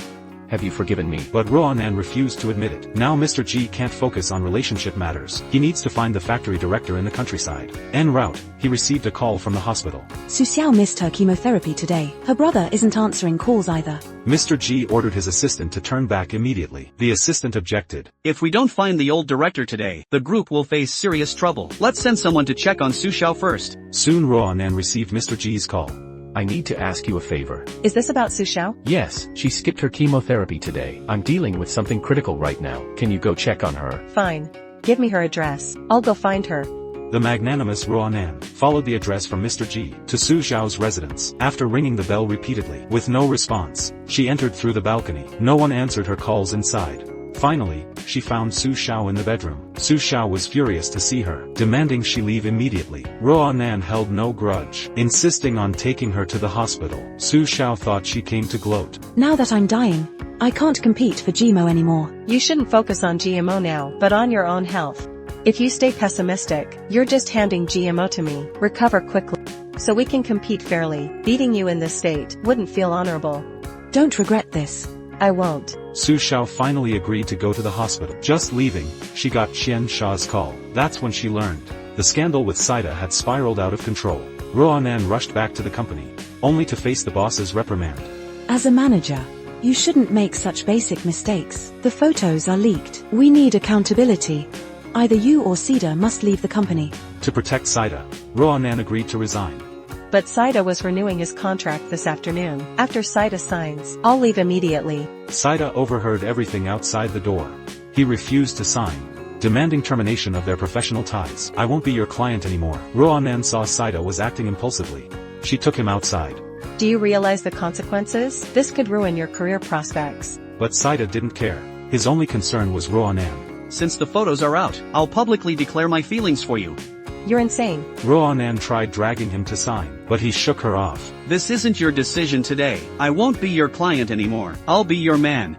Have you forgiven me? But Ruonan refused to admit it. Now Mr. G can't focus on relationship matters. He needs to find the factory director in the countryside. En route, he received a call from the hospital. Su Xiao missed her chemotherapy today. Her brother isn't answering calls either. Mr. G ordered his assistant to turn back immediately. The assistant objected. If we don't find the old director today, the group will face serious trouble. Let's send someone to check on Su Xiao first. Soon Ruonan received Mr. G's call. I need to ask you a favor. Is this about Su Xiao? Yes, she skipped her chemotherapy today. I'm dealing with something critical right now. Can you go check on her? Fine. Give me her address. I'll go find her. The magnanimous Ruonan followed the address from Mr. G to Su Xiao's residence. After ringing the bell repeatedly, with no response, she entered through the balcony. No one answered her calls inside. Finally, she found Su Xiao in the bedroom. Su Xiao was furious to see her, demanding she leave immediately. Ruonan held no grudge, insisting on taking her to the hospital. Su Xiao thought she came to gloat. Now that I'm dying, I can't compete for GMO anymore. You shouldn't focus on GMO now, but on your own health. If you stay pessimistic, you're just handing GMO to me. Recover quickly, so we can compete fairly. Beating you in this state wouldn't feel honorable. Don't regret this. I won't. Su Xiao finally agreed to go to the hospital. Just leaving, she got Qian Sha's call. That's when she learned. The scandal with Saida had spiraled out of control. Ruonan rushed back to the company, only to face the boss's reprimand. As a manager, you shouldn't make such basic mistakes. The photos are leaked. We need accountability. Either you or Saida must leave the company. To protect Saida, Ruonan agreed to resign. But Saida was renewing his contract this afternoon. After Saida signs, I'll leave immediately. Saida overheard everything outside the door. He refused to sign, demanding termination of their professional ties. I won't be your client anymore. Ruonan saw Saida was acting impulsively. She took him outside. Do you realize the consequences? This could ruin your career prospects. But Saida didn't care. His only concern was Ruonan. Since the photos are out, I'll publicly declare my feelings for you. You're insane. Ruonan tried dragging him to sign, but he shook her off. This isn't your decision today. I won't be your client anymore. I'll be your man.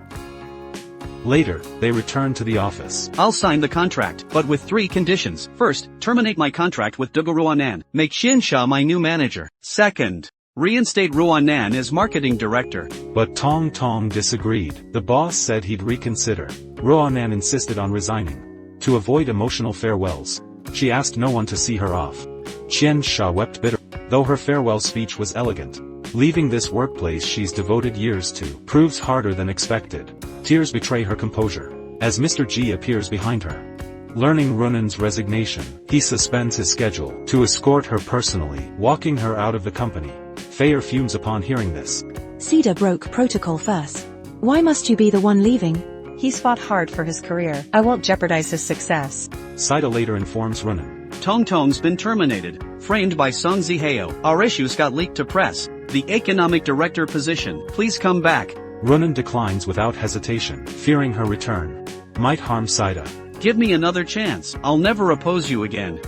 Later, they returned to the office. I'll sign the contract, but with 3 conditions. First, terminate my contract with Dugu Ruonan. Make Xinsha my new manager. Second, reinstate Ruonan as marketing director. But Tong Tong disagreed. The boss said he'd reconsider. Ruonan insisted on resigning. To avoid emotional farewells, she asked no one to see her off. Qian wept bitterly, though her farewell speech was elegant. Leaving this workplace she's devoted years to proves harder than expected. Tears betray her composure, as Mr. G appears behind her. Learning Runan's resignation, he suspends his schedule to escort her personally, walking her out of the company. Fayer fumes upon hearing this. Saida broke protocol first. Why must you be the one leaving? He's fought hard for his career. I won't jeopardize his success. Saida later informs Runan. Tong Tong's been terminated, framed by Song Ziheo. Our issues got leaked to press. The economic director position, please come back. Runan declines without hesitation, fearing her return might harm Saida. Give me another chance. I'll never oppose you again.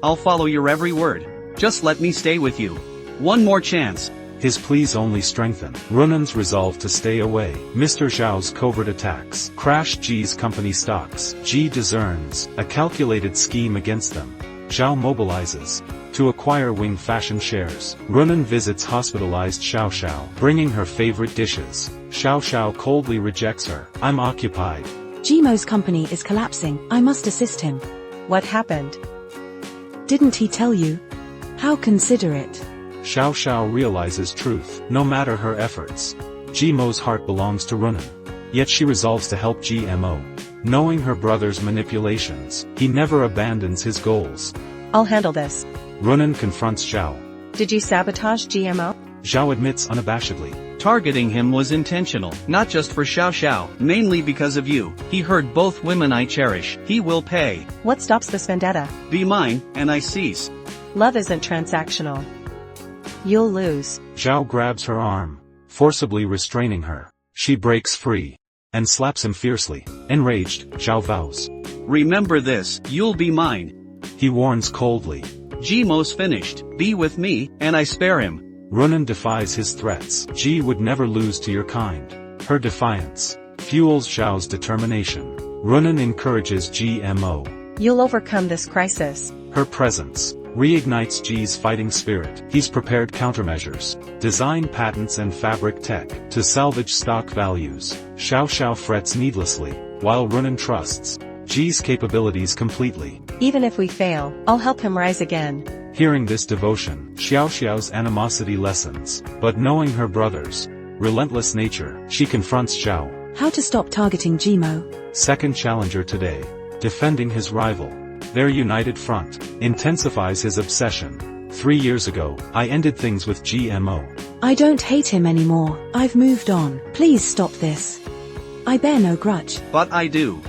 I'll follow your every word. Just let me stay with you. One more chance. His pleas only strengthen Runan's resolve to stay away. Mr. Zhao's covert attacks crashed Ji's company stocks. Ji discerns a calculated scheme against them. Zhao mobilizes to acquire Wing Fashion shares. Runan visits hospitalized Xiao Xiao, bringing her favorite dishes. Xiao Xiao coldly rejects her. I'm occupied. GMO's company is collapsing. I must assist him. What happened? Didn't he tell you? How considerate. Xiao Xiao realizes truth, no matter her efforts. GMO's heart belongs to Runan. Yet she resolves to help GMO. Knowing her brother's manipulations, he never abandons his goals. I'll handle this. Runan confronts Zhao. Did you sabotage GMO? Zhao admits unabashedly. Targeting him was intentional, not just for Xiao Xiao, mainly because of you. He hurt both women I cherish. He will pay. What stops this vendetta? Be mine, and I cease. Love isn't transactional. You'll lose. Zhao grabs her arm, forcibly restraining her. She breaks free and slaps him fiercely. Enraged, Zhao vows. Remember this, you'll be mine. He warns coldly. GMO's finished. Be with me, and I spare him. Runan defies his threats. Ji would never lose to your kind. Her defiance fuels Zhao's determination. Runan encourages GMO. You'll overcome this crisis. Her presence reignites Ji's fighting spirit. He's prepared countermeasures, design patents and fabric tech to salvage stock values. Xiao Xiao frets needlessly, while Runan trusts Ji's capabilities completely. Even if we fail, I'll help him rise again. Hearing this devotion, Xiao Xiao's animosity lessens, but knowing her brother's relentless nature, she confronts Zhao. How to stop targeting GMO? Second challenger today, defending his rival. Their united front intensifies his obsession. 3 years ago, I ended things with GMO. I don't hate him anymore. I've moved on. Please stop this. I bear no grudge. But I do.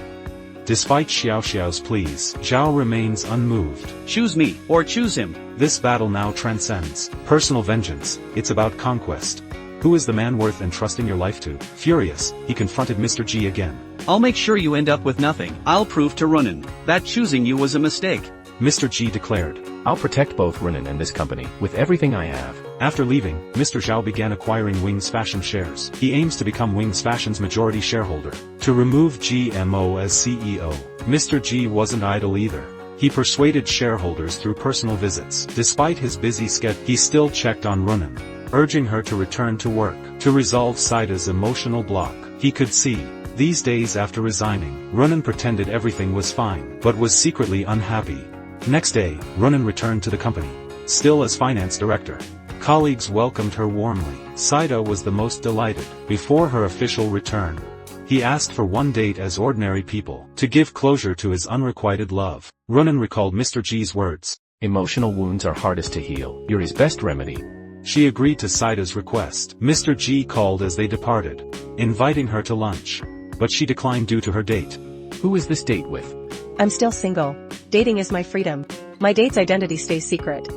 Despite Xiao Xiao's pleas, Zhao remains unmoved. Choose me, or choose him. This battle now transcends personal vengeance. It's about conquest. Who is the man worth entrusting your life to? Furious, he confronted Mr. G again. I'll make sure you end up with nothing. I'll prove to Ronan that choosing you was a mistake. Mr. G declared. I'll protect both Ronan and this company with everything I have. After leaving, Mr. Zhao began acquiring Wings Fashion shares. He aims to become Wings Fashion's majority shareholder. To remove GMO as CEO, Mr. G wasn't idle either. He persuaded shareholders through personal visits. Despite his busy schedule, he still checked on Ronan, urging her to return to work. To resolve Saida's emotional block, he could see. These days after resigning, Ronan pretended everything was fine, but was secretly unhappy. Next day, Ronan returned to the company, still as finance director. Colleagues welcomed her warmly. Saida was the most delighted. Before her official return, he asked for one date as ordinary people, to give closure to his unrequited love. Ronan recalled Mr. G's words. Emotional wounds are hardest to heal. You're his best remedy. She agreed to Saida's request. Mr. G called as they departed, inviting her to lunch. But she declined due to her date. Who is this date with? I'm still single. Dating is my freedom. My date's identity stays secret.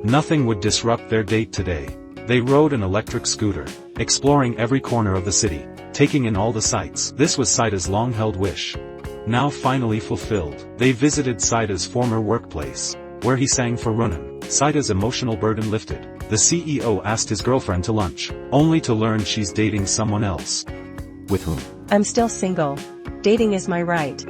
Nothing would disrupt their date today. They rode an electric scooter, exploring every corner of the city, taking in all the sights. This was Saida's long-held wish, now finally fulfilled. They visited Saida's former workplace, where he sang for Ronan. Saida's emotional burden lifted. The CEO asked his girlfriend to lunch, only to learn she's dating someone else. With whom? I'm still single. Dating is my right.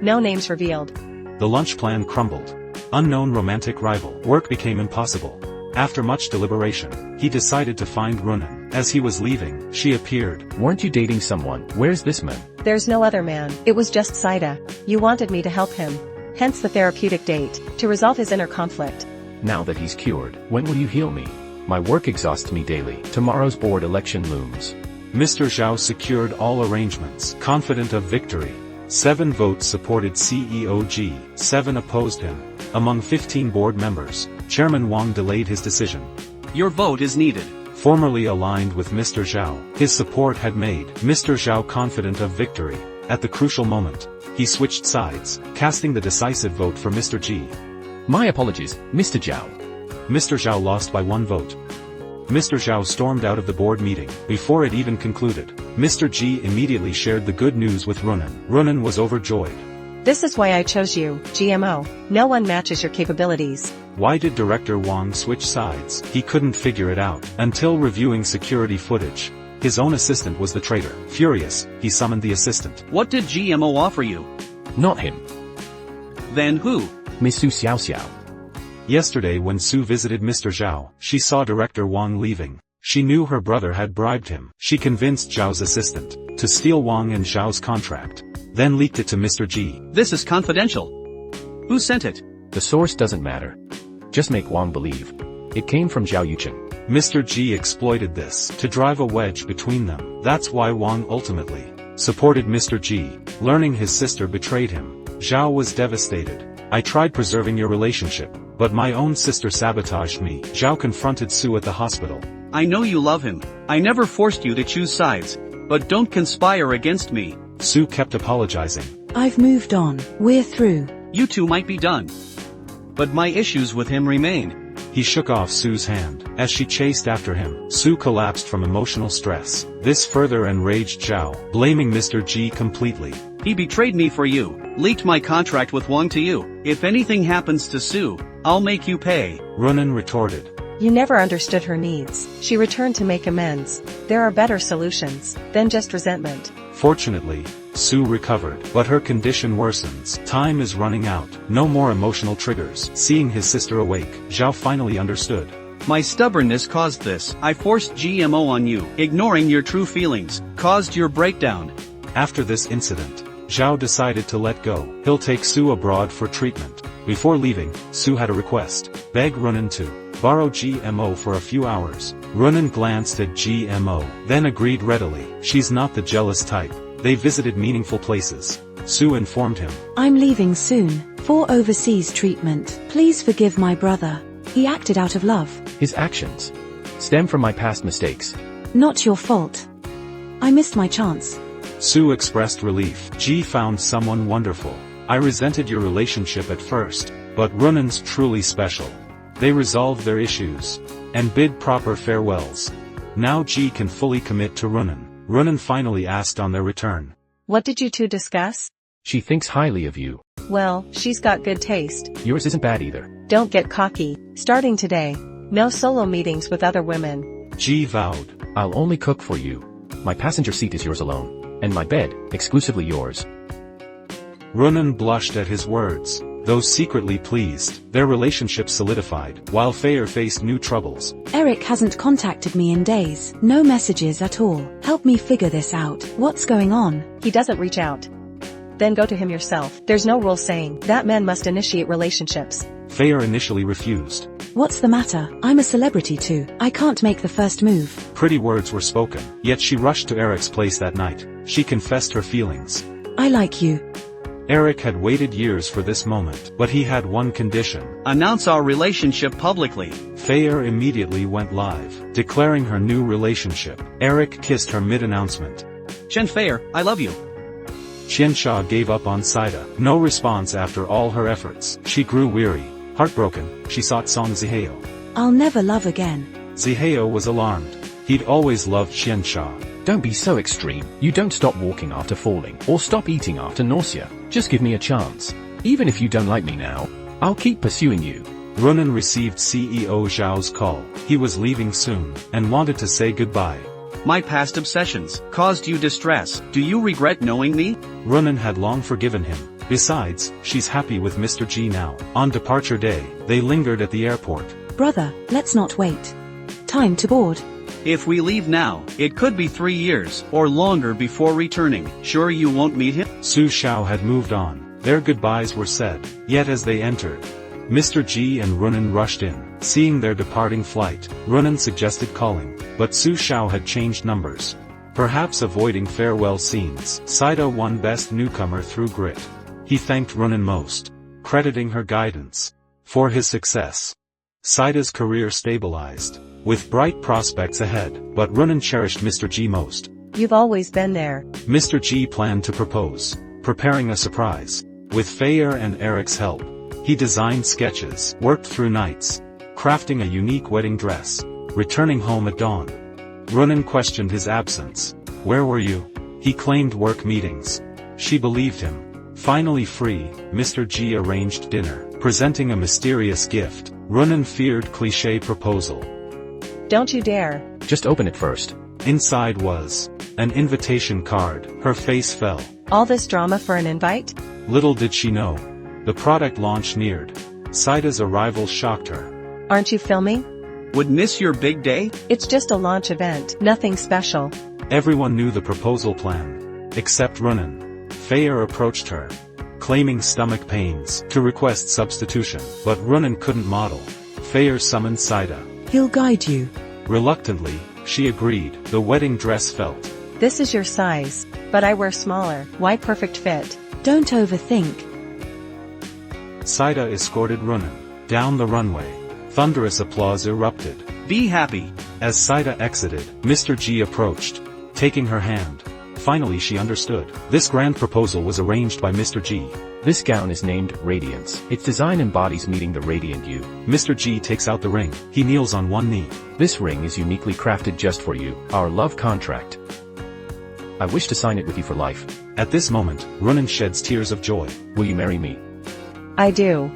No names revealed. The lunch plan crumbled. Unknown romantic rival. Work became impossible. After much deliberation, he decided to find Ronan. As he was leaving, she appeared. Weren't you dating someone? Where's this man? There's no other man. It was just Saida. You wanted me to help him. Hence the therapeutic date, to resolve his inner conflict. Now that he's cured, when will you heal me? My work exhausts me daily. Tomorrow's board election looms. Mr. Zhao secured all arrangements, confident of victory. 7 votes supported CEO G, 7 opposed him. Among 15 board members, Chairman Wang delayed his decision. Your vote is needed. Formerly aligned with Mr. Zhao, his support had made Mr. Zhao confident of victory. At the crucial moment, he switched sides, casting the decisive vote for Mr. G. My apologies, Mr. Zhao. Mr. Zhao lost by 1 vote. Mr. Zhao stormed out of the board meeting. Before it even concluded, Mr. G immediately shared the good news with Ronan. Ronan was overjoyed. This is why I chose you, GMO. No one matches your capabilities. Why did Director Wang switch sides? He couldn't figure it out, until reviewing security footage. His own assistant was the traitor. Furious, he summoned the assistant. What did GMO offer you? Not him. Then who? Miss Su Xiao Xiao. Yesterday when Su visited Mr. Zhao, she saw Director Wang leaving. She knew her brother had bribed him. She convinced Zhao's assistant to steal Wang and Zhao's contract, then leaked it to Mr. G. This is confidential. Who sent it? The source doesn't matter. Just make Wang believe. It came from Zhao Yuchen. Mr. G exploited this to drive a wedge between them. That's why Wang ultimately supported Mr. G. Learning his sister betrayed him, Zhao was devastated. I tried preserving your relationship, but my own sister sabotaged me. Zhao confronted Su at the hospital. I know you love him. I never forced you to choose sides. But don't conspire against me. Su kept apologizing. I've moved on. We're through. You two might be done. But my issues with him remain. He shook off Su's hand. As she chased after him, Su collapsed from emotional stress. This further enraged Zhao, blaming Mr. G completely. He betrayed me for you, leaked my contract with Wang to you. If anything happens to Su, I'll make you pay. Ronan retorted. You never understood her needs. She returned to make amends. There are better solutions than just resentment. Fortunately, Su recovered, but her condition worsens. Time is running out. No more emotional triggers. Seeing his sister awake, Zhao finally understood. My stubbornness caused this. I forced GMO on you. Ignoring your true feelings caused your breakdown. After this incident, Zhao decided to let go. He'll take Su abroad for treatment. Before leaving, Su had a request. Beg Ronan to borrow GMO for a few hours. Ronan glanced at GMO, then agreed readily. She's not the jealous type. They visited meaningful places. Su informed him. I'm leaving soon, for overseas treatment. Please forgive my brother. He acted out of love. His actions stem from my past mistakes. Not your fault. I missed my chance. Su expressed relief. G found someone wonderful. I resented your relationship at first, but Ronan's truly special. They resolved their issues and bid proper farewells. Now Ji can fully commit to Runan. Runan finally asked on their return. What did you two discuss? She thinks highly of you. Well, she's got good taste. Yours isn't bad either. Don't get cocky. Starting today, no solo meetings with other women. Ji vowed. I'll only cook for you. My passenger seat is yours alone. And my bed, exclusively yours. Runan blushed at his words. Though secretly pleased, their relationship solidified, while Fayer faced new troubles. Eric hasn't contacted me in days. No messages at all. Help me figure this out. What's going on? He doesn't reach out. Then go to him yourself. There's no rule saying that men must initiate relationships. Fayer initially refused. What's the matter? I'm a celebrity too. I can't make the first move. Pretty words were spoken, yet she rushed to Eric's place that night. She confessed her feelings. I like you. Eric had waited years for this moment, but he had one condition. Announce our relationship publicly. Fayer immediately went live, declaring her new relationship. Eric kissed her mid-announcement. Chen Fayer, I love you. Qiansha gave up on Saida. No response after all her efforts. She grew weary. Heartbroken, she sought Song Ziheo. I'll never love again. Ziheo was alarmed. He'd always loved Qiansha. Don't be so extreme. You don't stop walking after falling, or stop eating after nausea. Just give me a chance. Even if you don't like me now, I'll keep pursuing you. Runan received CEO Zhao's call. He was leaving soon, and wanted to say goodbye. My past obsessions caused you distress. Do you regret knowing me? Runan had long forgiven him. Besides, she's happy with Mr. G now. On departure day, they lingered at the airport. Brother, let's not wait. Time to board. If we leave now, it could be 3 years, or longer before returning. Sure you won't meet him? Su Xiao had moved on. Their goodbyes were said. Yet as they entered, Mr. G and Runan rushed in. Seeing their departing flight, Runan suggested calling, but Su Xiao had changed numbers. Perhaps avoiding farewell scenes. Saida won Best Newcomer through grit. He thanked Runan most, crediting her guidance for his success. Saida's career stabilized, with bright prospects ahead, but Runan cherished Mr. G most. You've always been there. Mr. G planned to propose, preparing a surprise. With Fayer and Eric's help, he designed sketches, worked through nights, crafting a unique wedding dress, returning home at dawn. Runan questioned his absence. Where were you? He claimed work meetings. She believed him. Finally free, Mr. G arranged dinner, presenting a mysterious gift. Runan feared cliché proposal. Don't you dare. Just open it first. Inside was an invitation card. Her face fell. All this drama for an invite? Little did she know. The product launch neared. Saida's arrival shocked her. Aren't you filming? Would miss your big day? It's just a launch event, nothing special. Everyone knew the proposal plan, except Runan. Fayer approached her, claiming stomach pains, to request substitution, but Runan couldn't model. Fayer summoned Saida. He'll guide you. Reluctantly, she agreed. The wedding dress felt. This is your size, but I wear smaller. Why perfect fit? Don't overthink. Saida escorted Runan down the runway. Thunderous applause erupted. Be happy. As Saida exited, Mr. G approached, taking her hand. Finally she understood. This grand proposal was arranged by Mr. G. This gown is named Radiance. Its design embodies meeting the radiant you. Mr. G takes out the ring. He kneels on one knee. This ring is uniquely crafted just for you, our love contract. I wish to sign it with you for life. At this moment, Runan sheds tears of joy. Will you marry me? I do.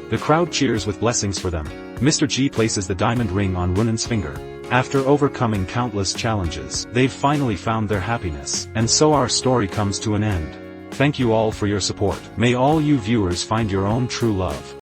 The crowd cheers with blessings for them. Mr. G places the diamond ring on Runan's finger. After overcoming countless challenges, they've finally found their happiness. And so our story comes to an end. Thank you all for your support. May all you viewers find your own true love.